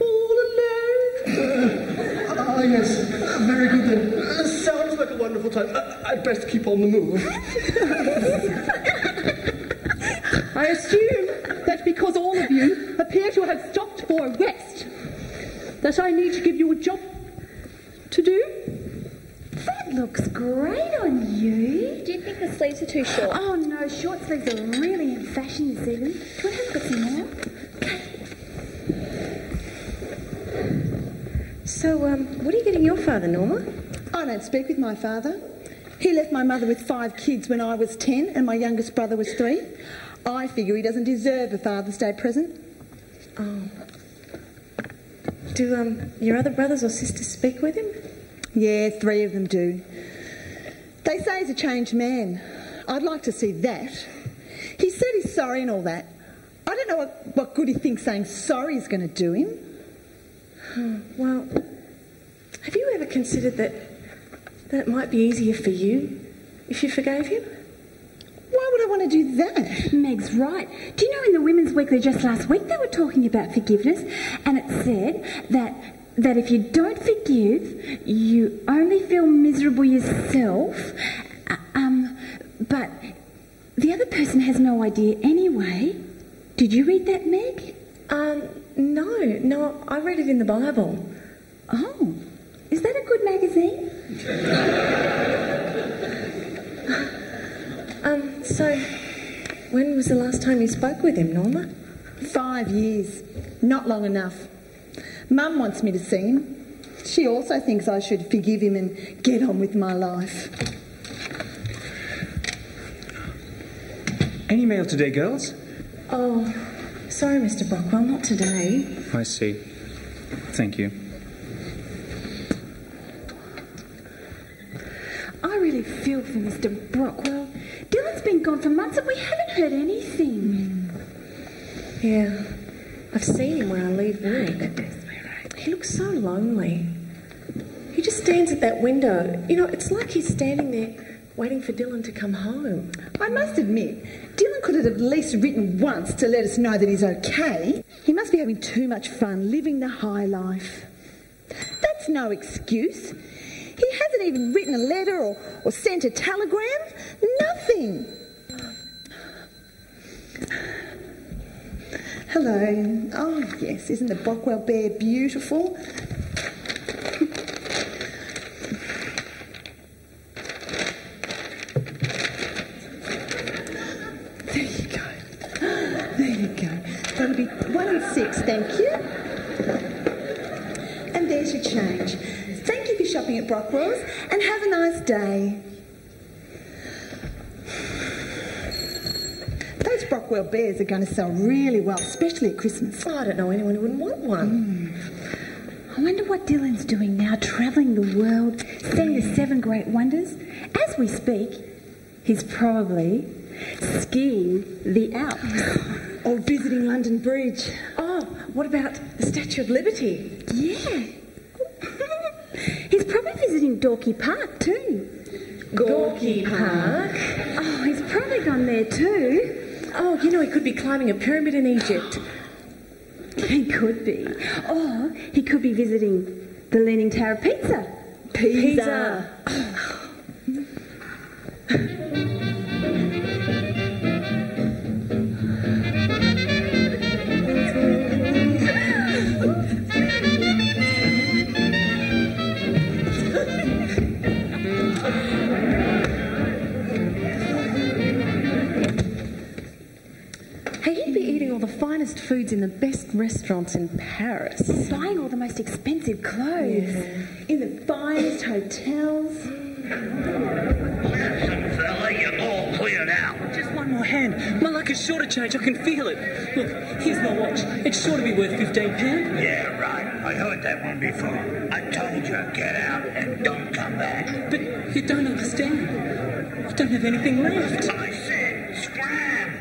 all alone. Yes, very good then. Sounds like a wonderful time. I'd best keep on the move. I assume that because all of you appear to have stopped for a rest, that I need to give you a job to do. That looks great on you. Do you think the sleeves are too short? Oh no, short sleeves are really in fashion this evening. Do you want to have some more? So, what are you getting your father, Norma? I don't speak with my father. He left my mother with 5 kids when I was 10 and my youngest brother was 3. I figure he doesn't deserve a Father's Day present. Oh. Do your other brothers or sisters speak with him? Yeah, 3 of them do. They say he's a changed man. I'd like to see that. He said he's sorry and all that. I don't know what good he thinks saying sorry is going to do him. Well, have you ever considered that it might be easier for you if you forgave him? Why would I want to do that? Meg's right. Do you know in the Women's Weekly just last week they were talking about forgiveness, and it said that if you don't forgive, you only feel miserable yourself, but the other person has no idea anyway. Did you read that, Meg? No, I read it in the Bible. Oh, is that a good magazine? So, when was the last time you spoke with him, Norma? 5 years. Not long enough. Mum wants me to see him. She also thinks I should forgive him and get on with my life. Any mail today, girls? Oh, sorry, Mr. Brockwell, not today. I see. Thank you. I really feel for Mr. Brockwell. Dylan's been gone for months and we haven't heard anything. Yeah, I've seen him when I leave work. He looks so lonely. He just stands at that window. You know, it's like he's standing there waiting for Dylan to come home. I must admit, Dylan could have at least written once to let us know that he's okay. He must be having too much fun living the high life. That's no excuse. He hasn't even written a letter or sent a telegram. Nothing. Hello. Oh, yes, isn't the Brockwell bear beautiful? There you go. There you go. That'll be 1 and 6, thank you. And there's your change. Thank you for shopping at Brockwells and have a nice day. Those Brockwell bears are going to sell really well, especially at Christmas. Oh, I don't know anyone who wouldn't want one. I wonder what Dylan's doing now, travelling the world, seeing the 7 great wonders. As we speak, he's probably skiing the Alps. Or visiting London Bridge. Oh, what about the Statue of Liberty? Yeah. He's probably visiting Dorky Park too. Gorky Park? Oh, he's probably gone there too. Oh, you know, he could be climbing a pyramid in Egypt. He could be. Or he could be visiting the Leaning Tower of Pizza. Pizza. foods in the best restaurants in Paris. Buying all the most expensive clothes. In the finest hotels. Listen, fella, you're all cleared out. Just one more hand. My luck is sure to change. I can feel it. Look, here's my watch. It's sure to be worth £15. Yeah, right. I heard that one before. I told you, get out and don't come back. But you don't understand. I don't have anything left. I said, scram!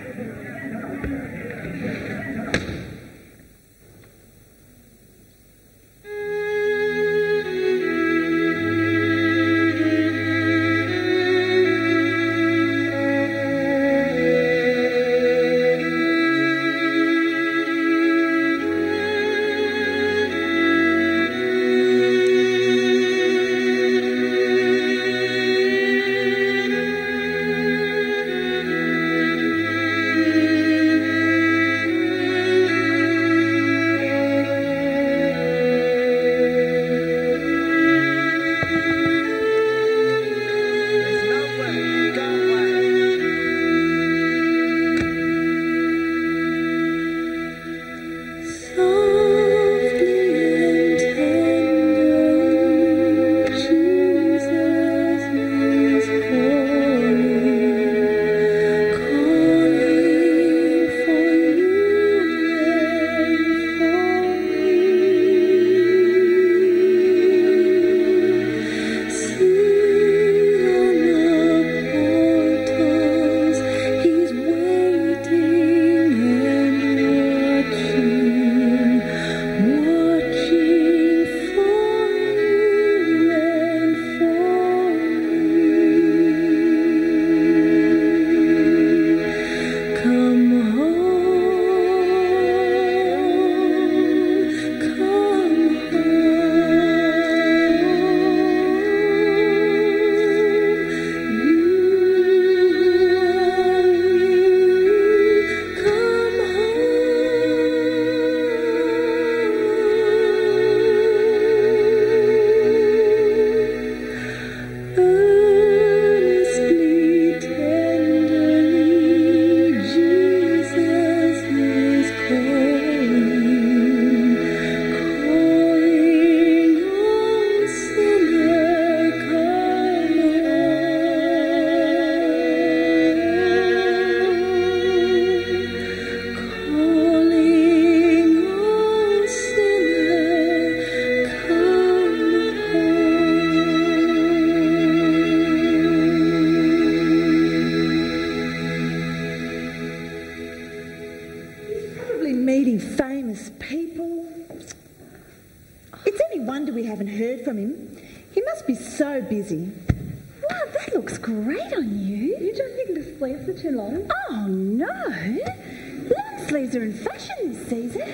Busy. Wow, that looks great on you. You don't think the sleeves are too long? Oh, no. Long sleeves are in fashion this season.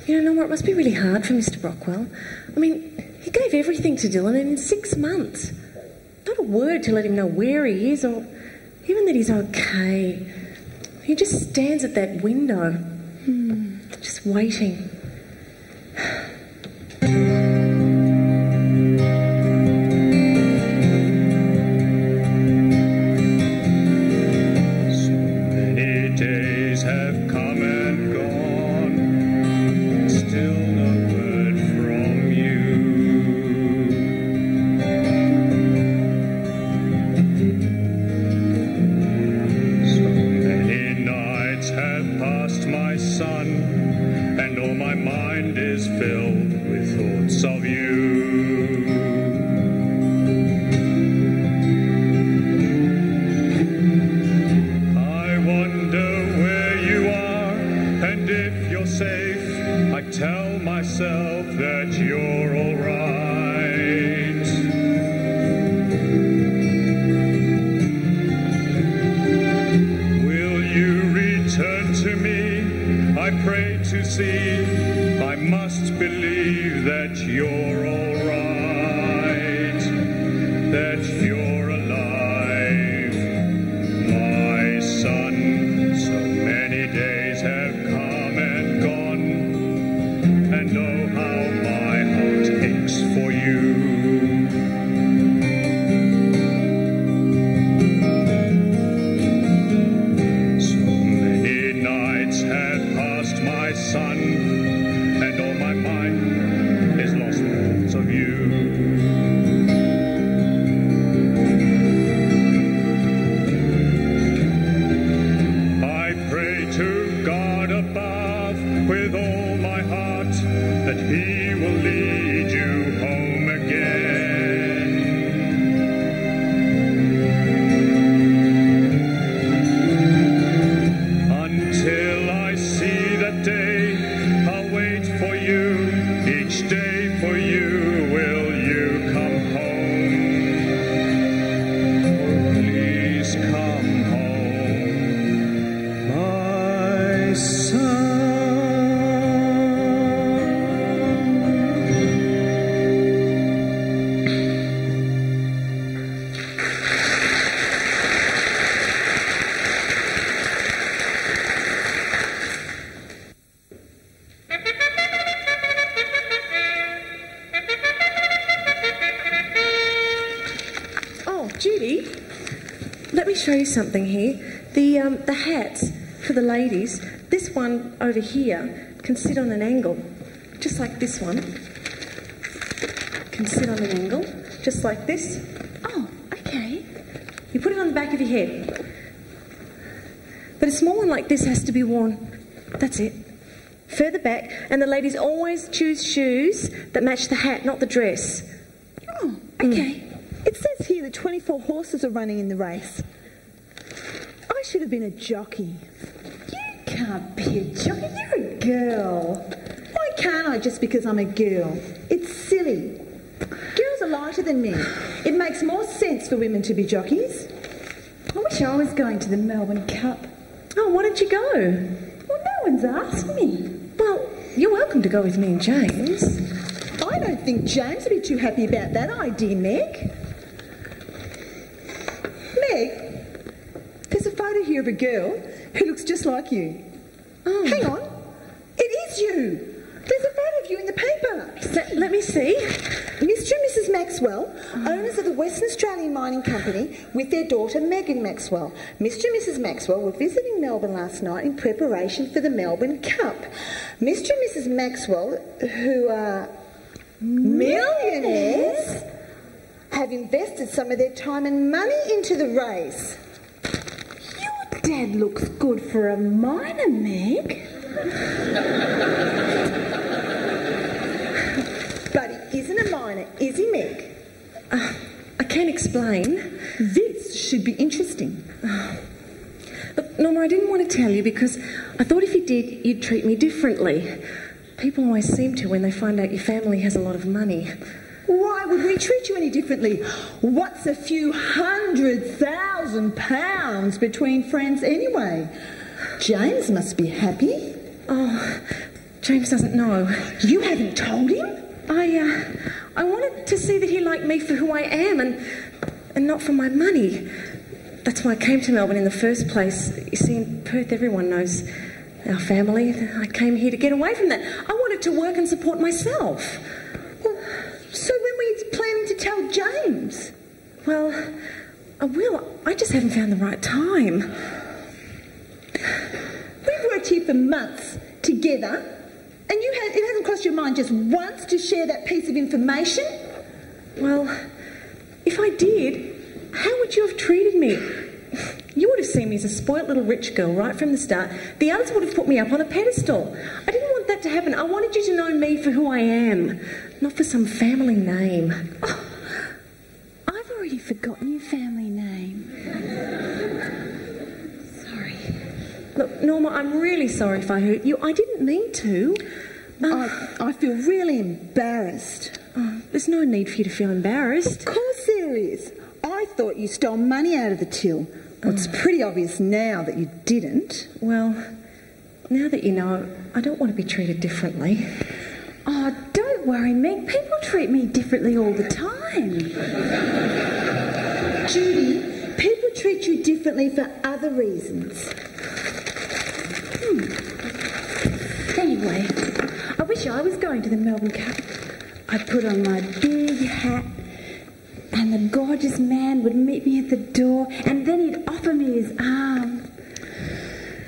You know, Nora, it must be really hard for Mr. Brockwell. I mean, he gave everything to Dylan in 6 months. Not a word to let him know where he is or even that he's okay. He just stands at that window, just waiting. show you something here. The hats for the ladies, this one over here can sit on an angle, just like this one. Can sit on an angle, just like this. Oh, okay. You put it on the back of your head. But a small one like this has to be worn. That's it. Further back, and the ladies always choose shoes that match the hat, not the dress. Oh, okay. It says here that 24 horses are running in the race. I should have been a jockey. You can't be a jockey. You're a girl. Why can't I just because I'm a girl? It's silly. Girls are lighter than men. It makes more sense for women to be jockeys. I wish I was going to the Melbourne Cup. Oh, why don't you go? Well, no one's asked me. Well, you're welcome to go with me and James. I don't think James would be too happy about that idea, Meg. Meg, there's a photo here of a girl who looks just like you. Oh. Hang on. It is you. There's a photo of you in the paper. Let me see. Mr. and Mrs. Maxwell, owners of the Western Australian Mining Company, with their daughter Megan Maxwell. Mr. and Mrs. Maxwell were visiting Melbourne last night in preparation for the Melbourne Cup. Mr. and Mrs. Maxwell, who are millionaires, have invested some of their time and money into the race. Your dad looks good for a miner, Meg. But he isn't a miner, is he, Meg? I can't explain. This should be interesting. Look, Norma, I didn't want to tell you because I thought if you did, you'd treat me differently. People always seem to when they find out your family has a lot of money. Why would we treat you any differently? What's a few £100,000 between friends anyway? James must be happy. Oh, James doesn't know. You haven't told him? I wanted to see that he liked me for who I am and not for my money. That's why I came to Melbourne in the first place. You see, in Perth, everyone knows our family. I came here to get away from that. I wanted to work and support myself. Well, so when were you planning to tell James? Well, I will. I just haven't found the right time. We've worked here for months together. And it hasn't crossed your mind just once to share that piece of information? Well, if I did, how would you have treated me? You would have seen me as a spoilt little rich girl right from the start. The others would have put me up on a pedestal. I didn't want that to happen. I wanted you to know me for who I am, not for some family name. Oh, I've already forgotten your family name. Look, Norma, I'm really sorry if I hurt you. I didn't mean to. I feel really embarrassed. Oh, there's no need for you to feel embarrassed. Of course there is. I thought you stole money out of the till. Well, it's pretty obvious now that you didn't. Well, now that you know, I don't want to be treated differently. Oh, don't worry, Meg. People treat me differently all the time. Judy, people treat you differently for other reasons. Anyway, I wish I was going to the Melbourne Cup. I'd put on my big hat and the gorgeous man would meet me at the door and then he'd offer me his arm.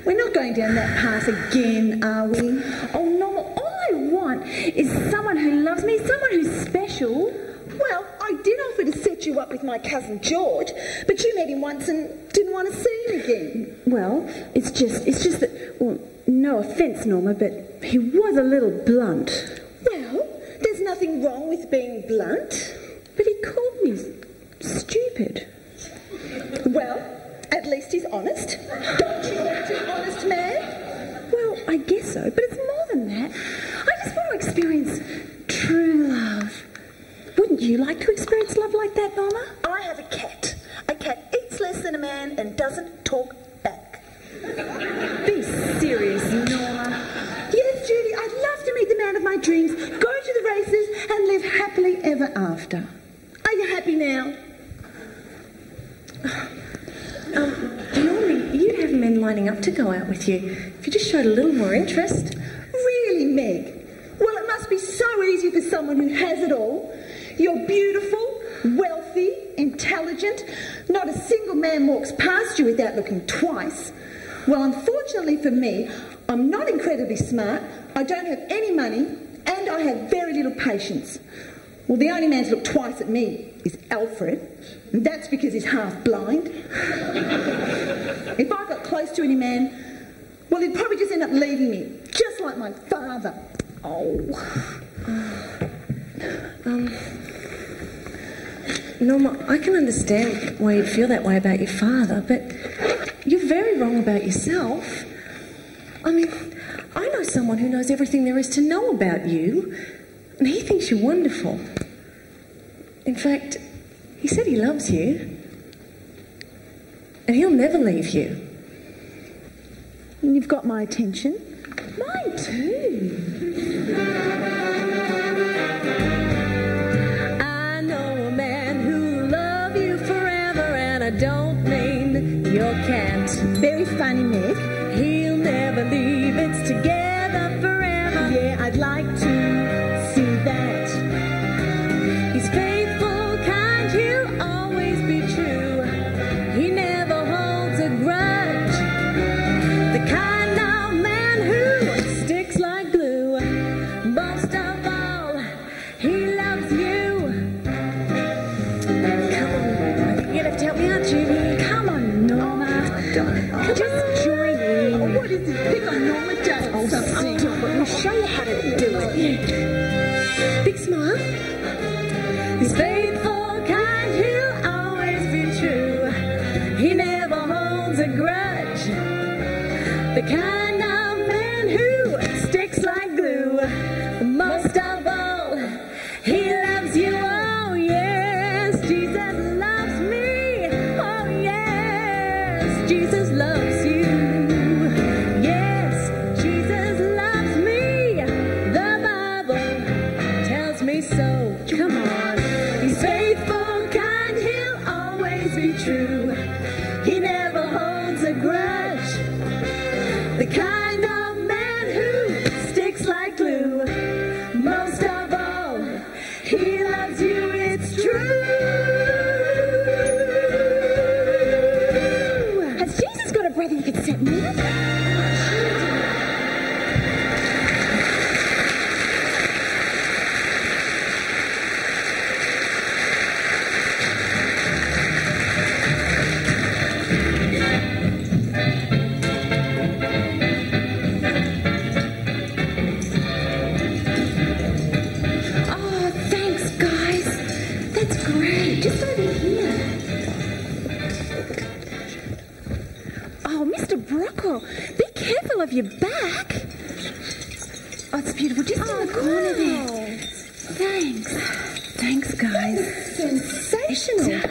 We're not going down that path again, are we? Oh, no, all I want is someone who loves me, someone who's special. Well, I did offer to set you up with my cousin George, but you met him once and didn't want to see him again. Well, it's just that, well, no offence, Norma, but he was a little blunt. Well, there's nothing wrong with being blunt. But he called me stupid. Well, at least he's honest. Don't you want an honest man? Well, I guess so, but it's more than that. I just want to experience true love. Wouldn't you like to experience love like that, Norma? I have a cat. A cat eats less than a man and doesn't talk back. Be serious, Norma. Yes, Judy, I'd love to meet the man of my dreams, go to the races and live happily ever after. Are you happy now? Normally, you'd have men lining up to go out with you if you just showed a little more interest. Really, Meg? Well, it must be so easy for someone who has it all. You're beautiful, wealthy, intelligent, Not a single man walks past you without looking twice. Well, unfortunately for me, I'm not incredibly smart, I don't have any money, and I have very little patience. Well, the only man to look twice at me is Alfred, and that's because he's half blind. If I got close to any man, well, he'd probably just end up leaving me, just like my father. Norma, I can understand why you'd feel that way about your father, but you're very wrong about yourself. I mean, I know someone who knows everything there is to know about you, and he thinks you're wonderful. In fact, he said he loves you, and he'll never leave you. And you've got my attention. Mine too. I know a man who'll love you forever, and I don't mean your cat. Very funny, Meg. He'll never leave, it's together forever. Yeah, I'd like to see that. He's faithful, kind, he'll always be true. He never holds a grudge. The kind of man who sticks like glue. Most of all, he loves you. Come on, you're going to have to help me out, Julie. Come on, Norma. Just join in. What is this? Pick on Norma Jones. Stop it. We'll show you how to do it. Big smile. He's faithful, kind, he'll always be true. He never holds a grudge. The kind of man who sticks like glue. Most of all, he loves you. Oh yes, Jesus loves me. Oh yes, Jesus loves you. Yes, Jesus loves me. The Bible tells me so. Come on. He's faithful, kind, he'll always be true. He never holds a grudge. The kind of man who sticks like glue. Most of all, he loves you, it's true. Has Jesus got a brother you could set me up? Oh, thanks, guys. That's great. Just over here. Oh, Mr. Brockwell, be careful of your back. Oh, it's beautiful. Just in the corner there. Thanks. Thanks, guys. Sensational.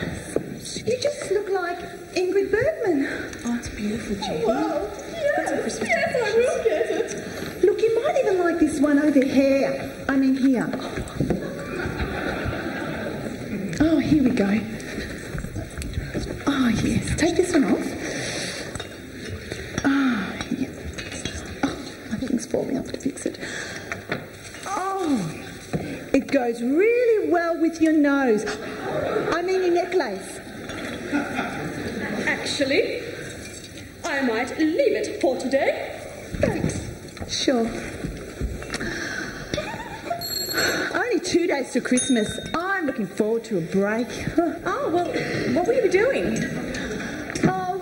You just look like Ingrid Bergman. Oh, it's beautiful, Julie. Whoa. That's a Christmas Yes, I will get it. Look, you might even like this one over here. I mean here. Oh, here we go. Oh, yes. Take this one off. Oh, yeah. Oh, my thing's falling. I've got to fix it. Oh, it goes really well with your nose. I mean your necklace. Actually, I might leave it for today. Thanks. Sure. Only 2 days to Christmas. I'm looking forward to a break. Oh, well, what will you be doing? Oh,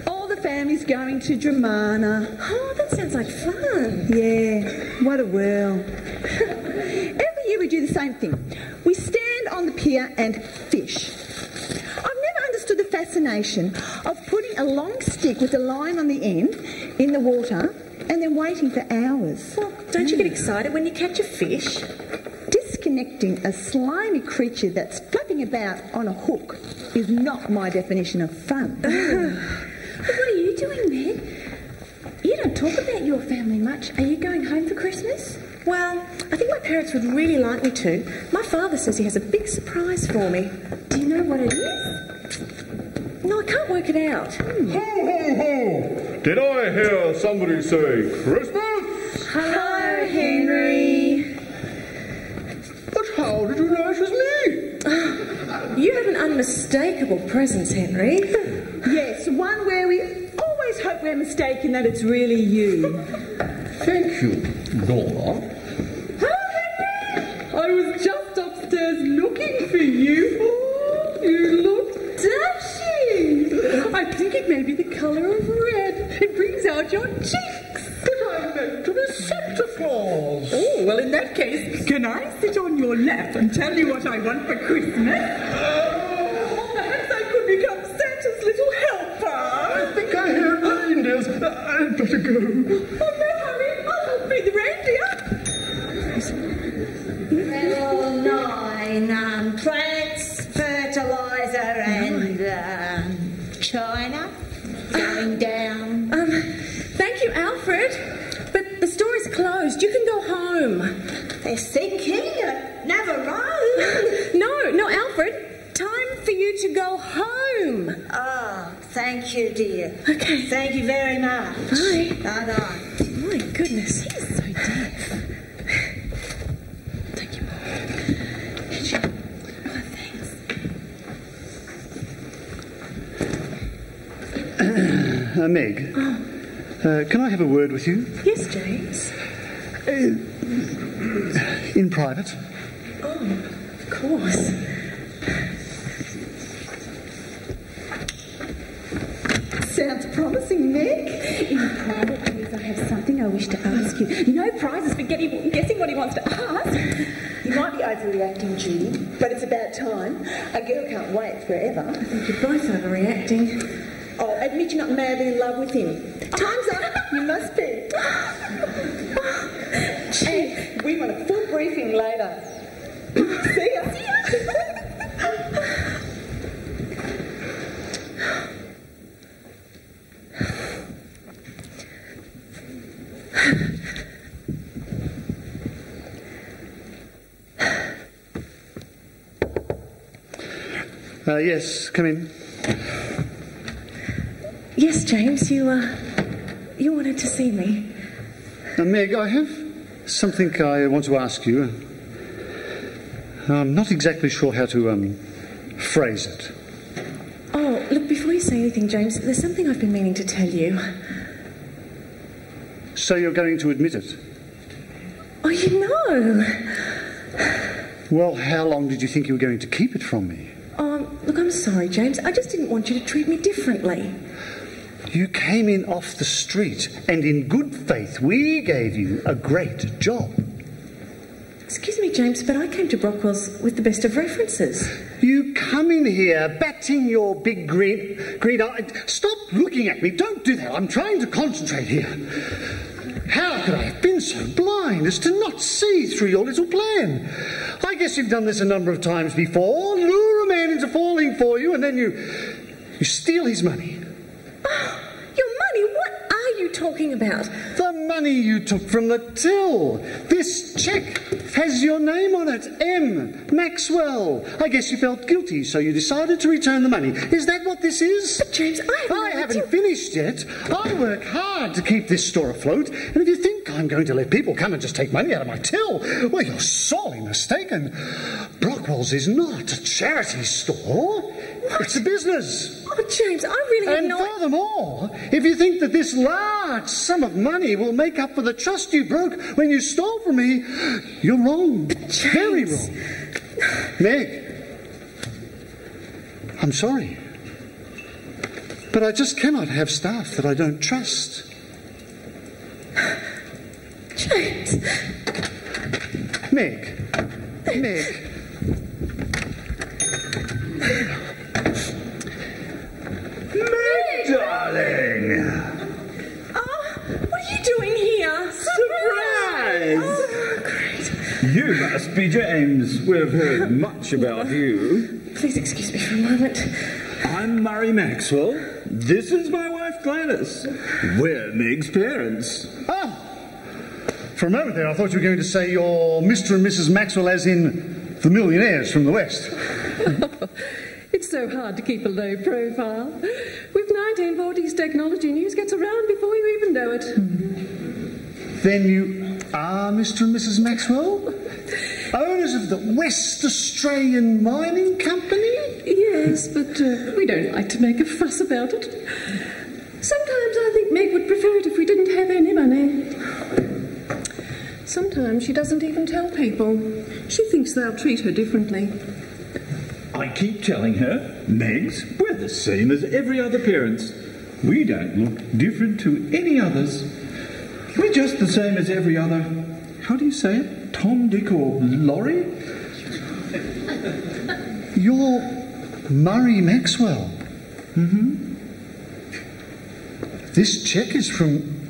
all the family's going to Dramana. Oh, that sounds like fun. Yeah, what a whirl. Every year we do the same thing. We stand on the pier and fish. I've never understood the fascination of putting a long stick with a line on the end in the water and then waiting for hours. Well, don't you get excited when you catch a fish? Disconnecting a slimy creature that's flapping about on a hook is not my definition of fun. But what are you doing there? You don't talk about your family much. Are you going home for Christmas? Well, I think my parents would really like me to. My father says he has a big surprise for me. Do you know what it is? No, I can't work it out. Ho, ho, ho! Did I hear somebody say Christmas? Hello, Henry. But how did you know it was me? You have an unmistakable presence, Henry. Yes, one where we always hope we're mistaken that it's really you. Thank you, Laura. I was just upstairs looking for you. Oh, you look dashing. I think it may be the colour of red. It brings out your cheeks. But I meant to be Santa Claus. Oh, well, in that case, can I sit on your lap and tell you what I want for Christmas? Perhaps I could become Santa's little helper. I think I hear reindeers. I'd better go. Oh, no hurry. I'll help feed the reindeer. Level 9, plants, fertiliser and China going down. Thank you, Alfred. But the store is closed. You can go home. They're thinking never mind. No, Alfred. Time for you to go home. Oh, thank you, dear. Okay. Thank you very much. Bye. Bye-bye. My goodness, he's so deaf. Thank you, Mom. Oh, thanks. Meg, can I have a word with you? Yes, James. In private? Oh, of course. Sounds promising, Meg. In private, please, I have something I wish to ask you. No prizes for guessing what he wants to ask. You might be overreacting, Judy, but it's about time. A girl can't wait forever. I think you're both overreacting. Oh, admit you're not madly in love with him. Time's up. You must be. Hey, we want a full briefing later. See ya. Yes, come in. Yes, James, you wanted to see me. Meg, I have something I want to ask you. I'm not exactly sure how to phrase it. Oh, look, before you say anything, James, there's something I've been meaning to tell you. So you're going to admit it? Oh, you know. Well, how long did you think you were going to keep it from me? Look, I'm sorry, James. I just didn't want you to treat me differently. You came in off the street, and in good faith, we gave you a great job. Excuse me, James, but I came to Brockwells with the best of references. You come in here batting your big green eye. Stop looking at me. Don't do that. I'm trying to concentrate here. How could I have been so blind as to not see through your little plan? I guess you've done this a number of times before. Lure a man into falling for you, and then you steal his money. Your money? What are you talking about? The money you took from the till. This cheque has your name on it. M. Maxwell. I guess you felt guilty, so you decided to return the money. Is that what this is? But, James, I haven't finished yet. I work hard to keep this store afloat, and if you think I'm going to let people come and just take money out of my till, well, you're sorely mistaken. Brockwells is not a charity store. What? It's a business. Oh, James, I really have no... And furthermore, if you think that this large sum of money will make up for the trust you broke when you stole from me, you're wrong. James. Very wrong. Meg, I'm sorry, but I just cannot have staff that I don't trust. James. Meg. Meg, darling! Oh, what are you doing here? Surprise! Oh, great. You must be James. We've heard much about you. Please excuse me for a moment. I'm Murray Maxwell. This is my wife Gladys. We're Meg's parents. Oh! For a moment there, I thought you were going to say you're Mr. and Mrs. Maxwell, as in the millionaires from the West. It's so hard to keep a low profile. With 1940s technology, news gets around before you even know it. Then you are Mr. and Mrs. Maxwell? Owners because of the West Australian Mining Company? Yes, but we don't like to make a fuss about it. Sometimes I think Meg would prefer it if we didn't have any money. Sometimes she doesn't even tell people. She thinks they'll treat her differently. I keep telling her, Megs, we're the same as every other parents. We don't look different to any others. We're just the same as every other, how do you say it? Tom, Dick or Laurie? You're Murray Maxwell. Mm-hmm. This cheque is from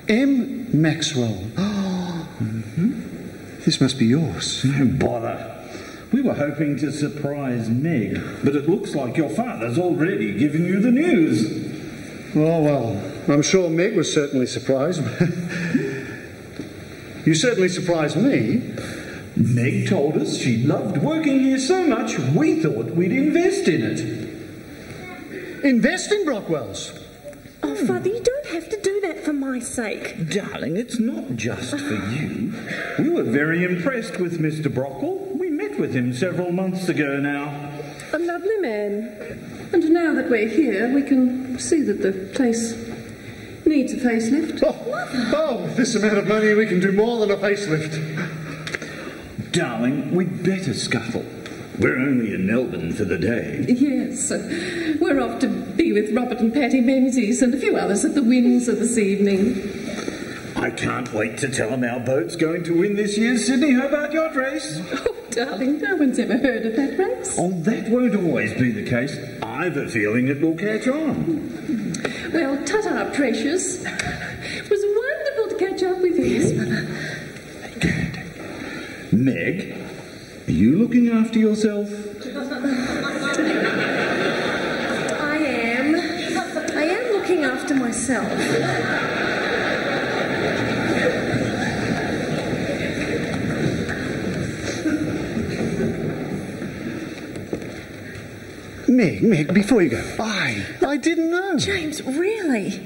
M. Maxwell. This must be yours. No bother. We were hoping to surprise Meg, but it looks like your father's already given you the news. Oh, well, I'm sure Meg was certainly surprised. You certainly surprised me. Meg told us she loved working here so much we thought we'd invest in it. Invest in Brockwells? Oh, Father, you don't have to do that for my sake. Darling, it's not just for you. We were very impressed with Mr. Brockwell. We met with him several months ago now. A lovely man. And now that we're here, we can see that the place needs a facelift. Oh, with this amount of money, we can do more than a facelift. Darling, we'd better scuffle. We're only in Melbourne for the day. Yes, we're off to be with Robert and Patty Menzies and a few others at the Windsor this evening. I can't wait to tell them our boat's going to win this year's Sydney Hobart Yacht Race. Oh, darling, no one's ever heard of that race. Oh, that won't always be the case. I've a feeling it will catch on. Well, ta-ta, precious. It was wonderful to catch up with you. Yes, Mother. Good. Meg, are you looking after yourself? I am looking after myself. Meg, before you go, I didn't know. James, really?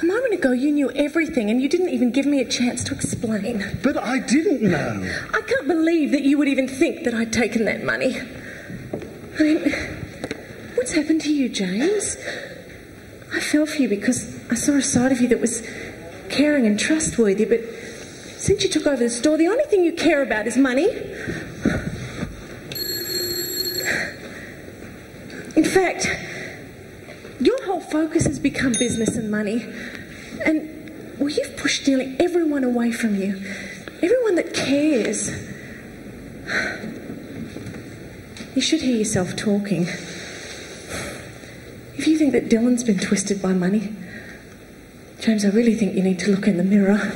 A moment ago you knew everything and you didn't even give me a chance to explain. But I didn't know. I can't believe that you would even think that I'd taken that money. I mean, what's happened to you, James? I fell for you because I saw a side of you that was caring and trustworthy, but since you took over the store, the only thing you care about is money. In fact, your whole focus has become business and money. And, well, you've pushed nearly everyone away from you. Everyone that cares. You should hear yourself talking. If you think that Dylan's been twisted by money, James, I really think you need to look in the mirror.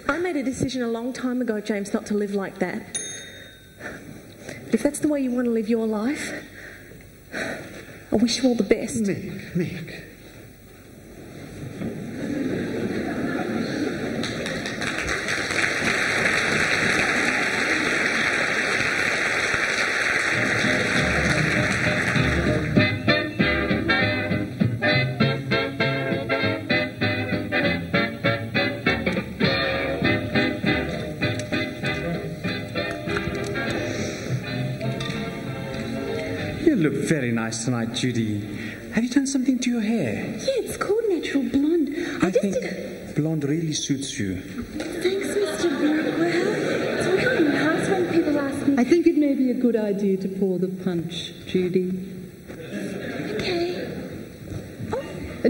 I made a decision a long time ago, James, not to live like that. If that's the way you want to live your life, I wish you all the best. Meg. You look very nice tonight, Judy. Have you done something to your hair? Yeah, it's called natural blonde. I think blonde really suits you. Thanks, Mr. Brockwell. It's really nice when people ask me. I think it may be a good idea to pour the punch, Judy. Okay.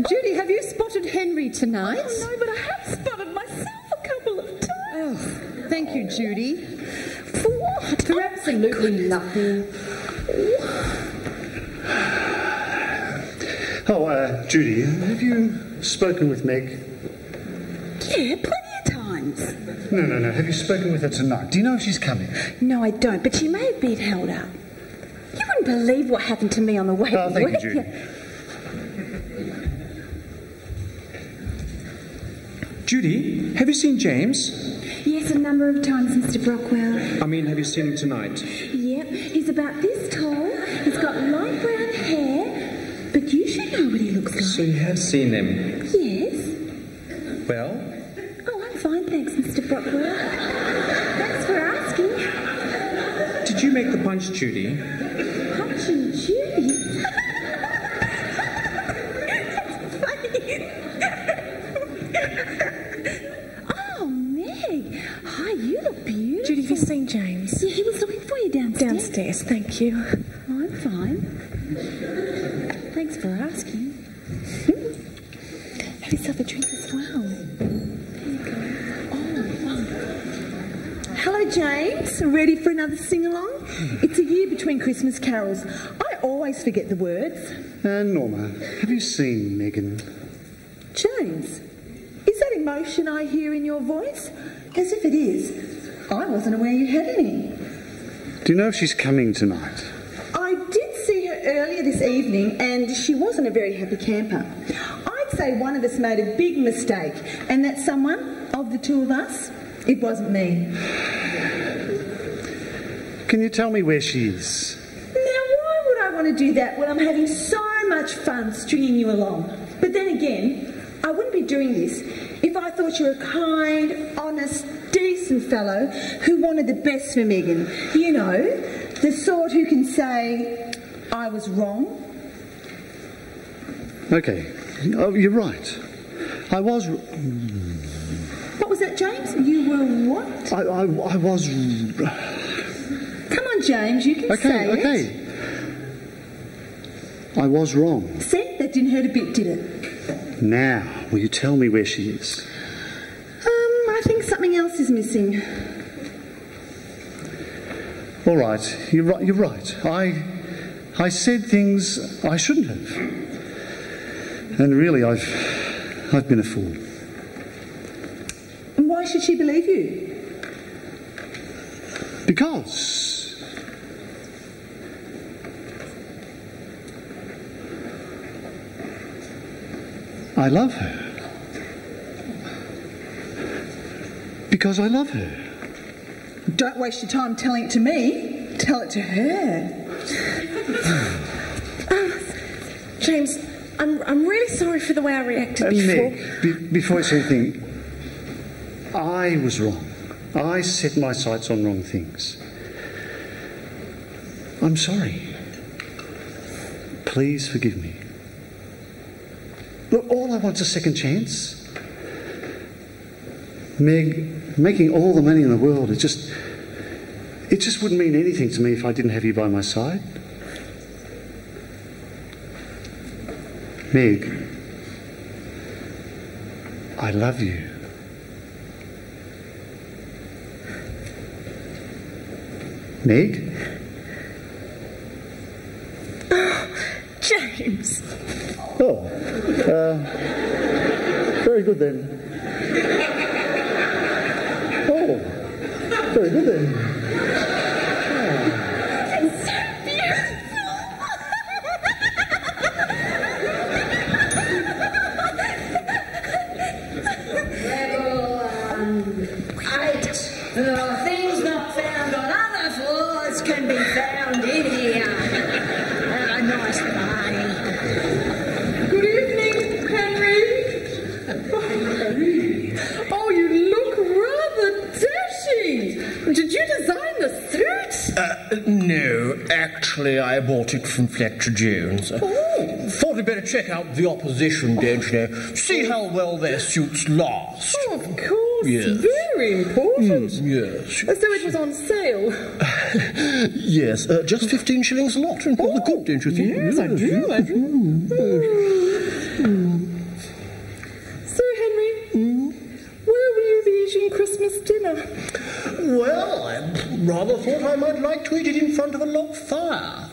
Judy, have you spotted Henry tonight? Oh, no, but I have spotted myself a couple of times. Oh, thank you, Judy. For what? For absolutely nothing. Oh, Judy, have you spoken with Meg? Yeah, plenty of times. No. Have you spoken with her tonight? Do you know if she's coming? No, I don't, but she may have been held up. You wouldn't believe what happened to me on the way. Oh, thank you, Judy. Judy, have you seen James? Yes, a number of times, Mr. Brockwell. I mean, have you seen him tonight? Yep, he's about this tall. He's got light brown hair, but you should know what he looks like. So you have seen him? Yes. Well? Oh, I'm fine, thanks, Mr. Mr. Brockwell. Thanks for asking. Did you make the punch, Judy? Punch and Judy? Oh, Meg. Hi, you look beautiful. Judy, have you seen James? Yeah, he was looking for you downstairs. Downstairs, thank you. Oh, I'm fine. Thanks for asking. Have yourself a drink as well. Hello, James. Ready for another sing-along? It's a year between Christmas carols. I always forget the words. Norma, have you seen Megan? James, is that emotion I hear in your voice? As if it is. I wasn't aware you had any. Do you know if she's coming tonight? I did see her earlier this evening, and she wasn't a very happy camper. I'd say one of us made a big mistake, and that someone, of the two of us, it wasn't me. Can you tell me where she is? Now, why would I want to do that when I'm having so much fun stringing you along? But then again, I wouldn't be doing this if I thought you were a kind, honest, decent fellow who wanted the best for Megan. You know, the sort who can say, I was wrong. Okay. Oh, you're right. I was... What was that, James? You were what? I was... Come on, James, you can say it. Okay. I was wrong. See? That didn't hurt a bit, did it? Now, will you tell me where she is? I think something else is missing. All right. You're right. I said things I shouldn't have. And really, I've been a fool. And why should she believe you? Because I love her. Because I love her. Don't waste your time telling it to me. Tell it to her. James, I'm really sorry for the way I reacted before. Meg, before I say anything, I was wrong. I set my sights on wrong things. I'm sorry. Please forgive me. Look, all I want's a second chance. Meg, making all the money in the world, it just wouldn't mean anything to me if I didn't have you by my side. Meg, I love you. Meg? James. Oh, very good then. Oh, very good then. It's so beautiful. Things not found on other floors can be found in here. Have a nice party. Good evening, Henry. Oh, you look rather dashing. Did you design the suit? No, actually, I bought it from Fletcher Jones. Thought we'd better check out the opposition, don't you know? See how well their suits last. Oh, of course. Yes. Very important. Yes. So it was on sale. Yes, just 15 shillings a lot. Rather good, don't you think? Yes, I do. So, Henry, where will you be eating Christmas dinner? Well, I rather thought I might like to eat it in front of a log fire.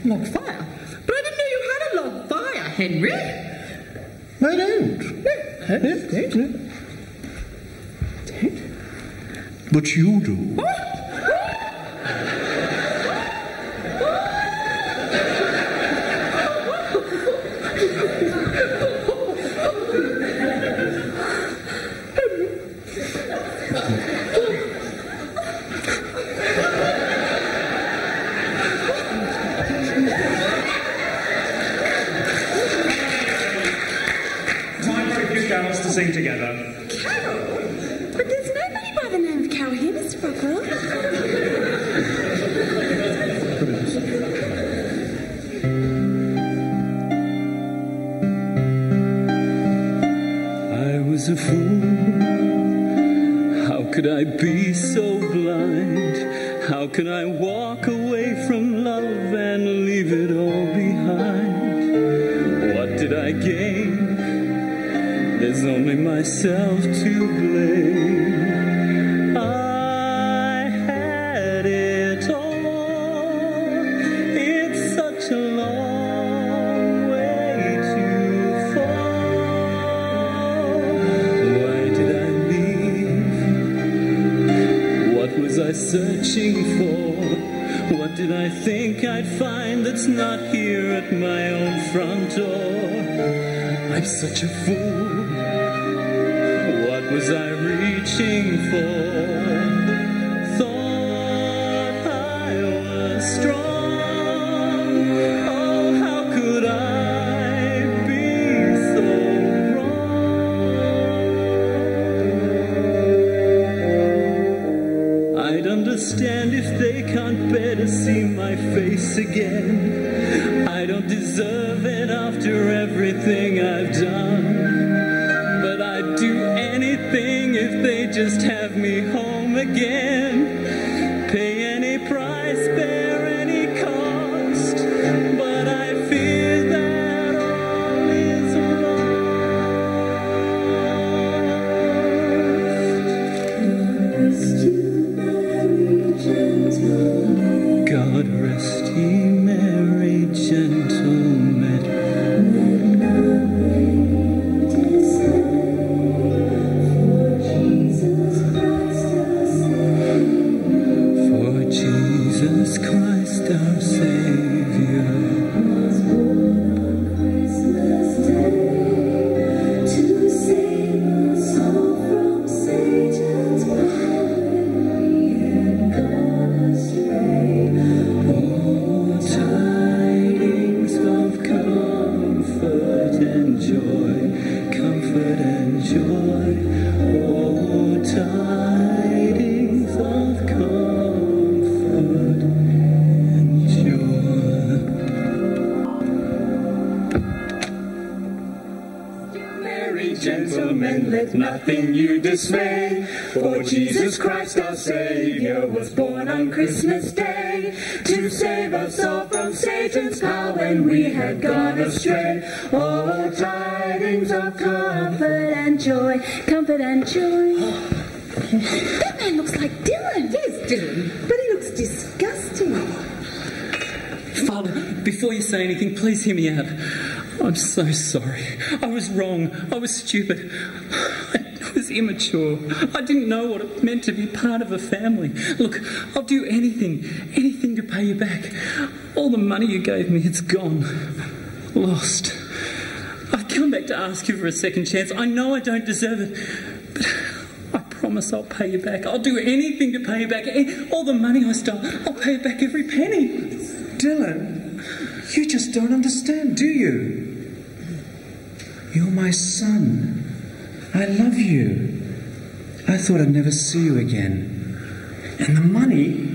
Log fire? But I didn't know you had a log fire, Henry. I don't. No. But you do. Time for a few carols to sing together. Carol? But there's no was a fool. How could I be so blind? How could I walk away from love and leave it all behind? What did I gain? There's only myself to blame. I had it all. It's such a long way to fall. Why did I leave? What was I searching for? What did I think I'd find that's not here at my own front door? I'm such a fool. What was I reaching for? Thought I was strong. Oh, how could I be so wrong? I'd understand if they can't bear to see my face again. I don't deserve it after everything I've done. But I'd do anything if they just have me home again. Pay any price, bear any cost. But I fear that all is lost. God rest ye merry gentlemen. For Jesus Christ our Savior was born on Christmas Day to save us all from Satan's power when we had gone astray. Oh, tidings of comfort and joy, comfort and joy. Oh, tidings of comfort and joy. Merry gentlemen, let nothing you dismay, for Jesus Christ our Savior was born on Christmas Day to save us all from Satan's power when we had gone astray. Oh, tidings of comfort and joy, comfort and joy. That man looks like Dylan. Yes, Dylan, but he looks disgusting. Father, before you say anything, please hear me out. I'm so sorry. I was wrong. I was stupid. I was immature. I didn't know what it meant to be part of a family. Look, I'll do anything to pay you back. All the money you gave me, it's gone. Lost. I've come back to ask you for a second chance. I know I don't deserve it, but I promise I'll pay you back. I'll do anything to pay you back. All the money I stole, I'll pay it back every penny. Dylan, you just don't understand, do you? You're my son. I love you. I thought I'd never see you again. And the money?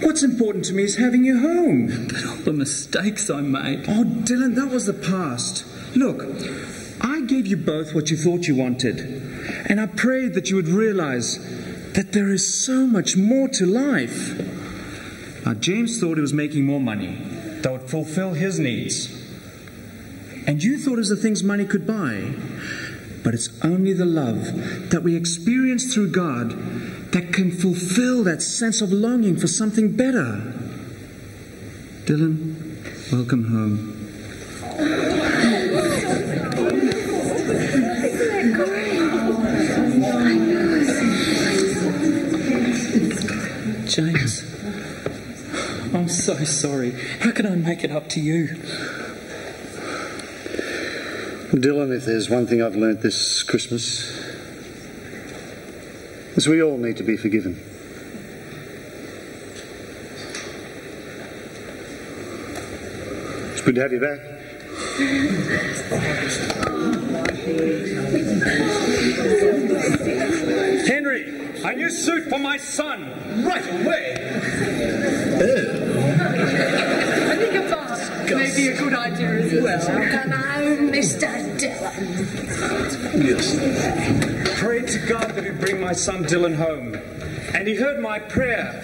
What's important to me is having you home. But all the mistakes I made. Oh, Dylan, that was the past. Look, I gave you both what you thought you wanted. And I prayed that you would realize that there is so much more to life. Now, James thought he was making more money that would fulfill his needs. And you thought it was the things money could buy. But it's only the love that we experience through God that can fulfill that sense of longing for something better. Dylan, welcome home. James, I'm so sorry. How can I make it up to you? Dylan, if there's one thing I've learnt this Christmas, is we all need to be forgiven. It's good to have you back. Henry, a new suit for my son. Right away. I think a bath may be a good good idea as well. Hello, Mr. Dillon. Yes. Pray to God that he'd bring my son Dylan home. And he heard my prayer.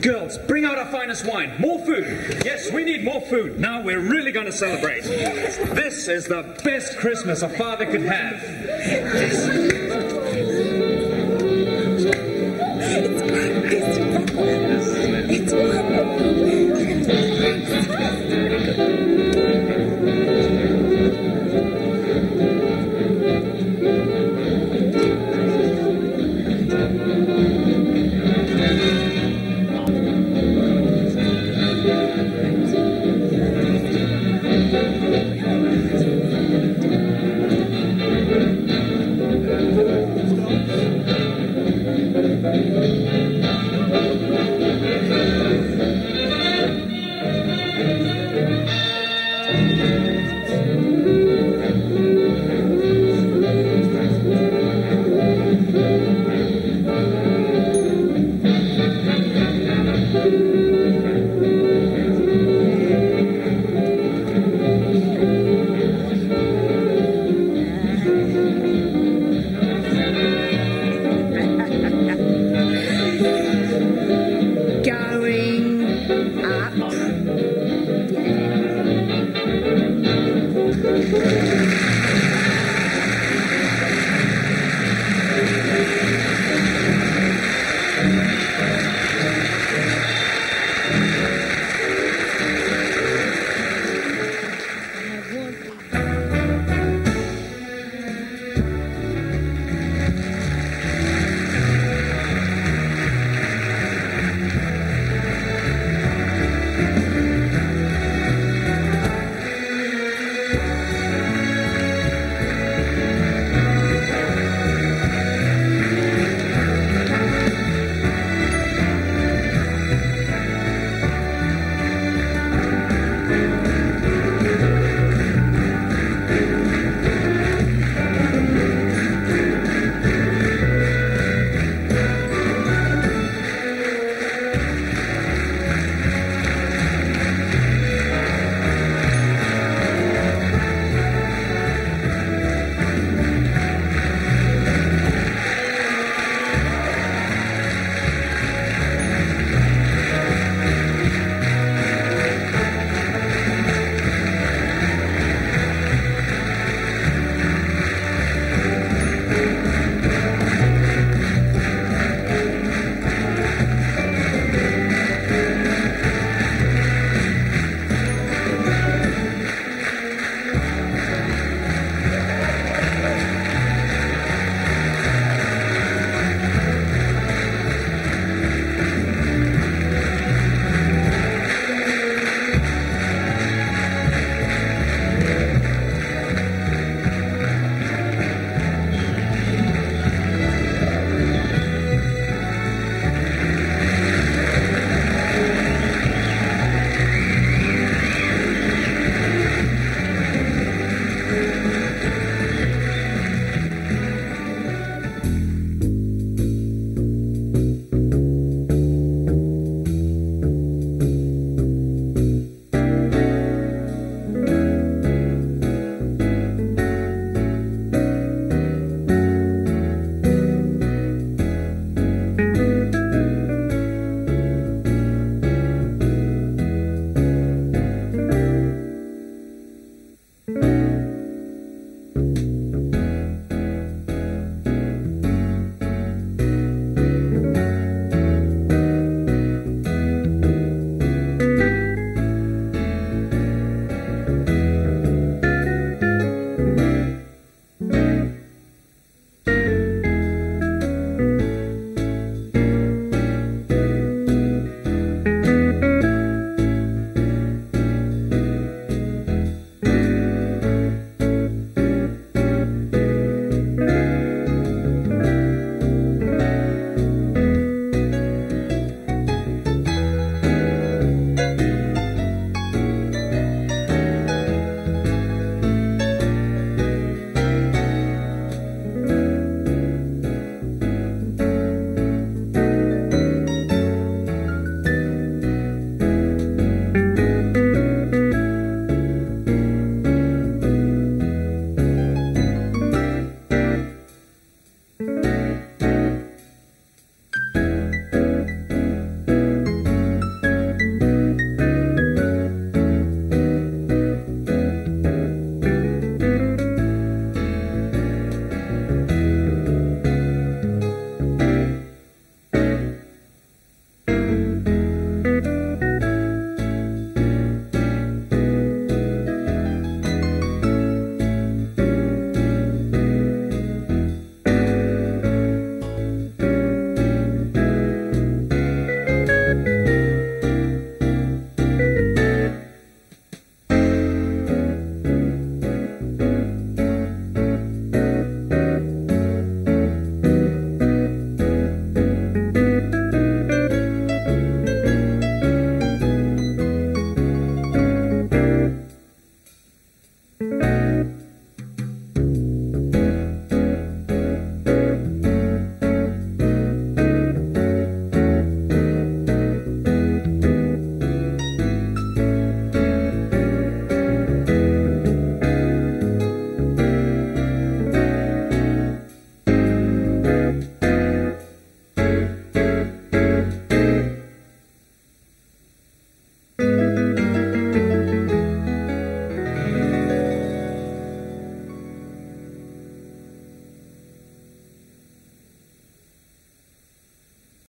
Girls, bring out our finest wine. More food. Yes, we need more food. Now we're really going to celebrate. This is the best Christmas a father could have. It's Going up.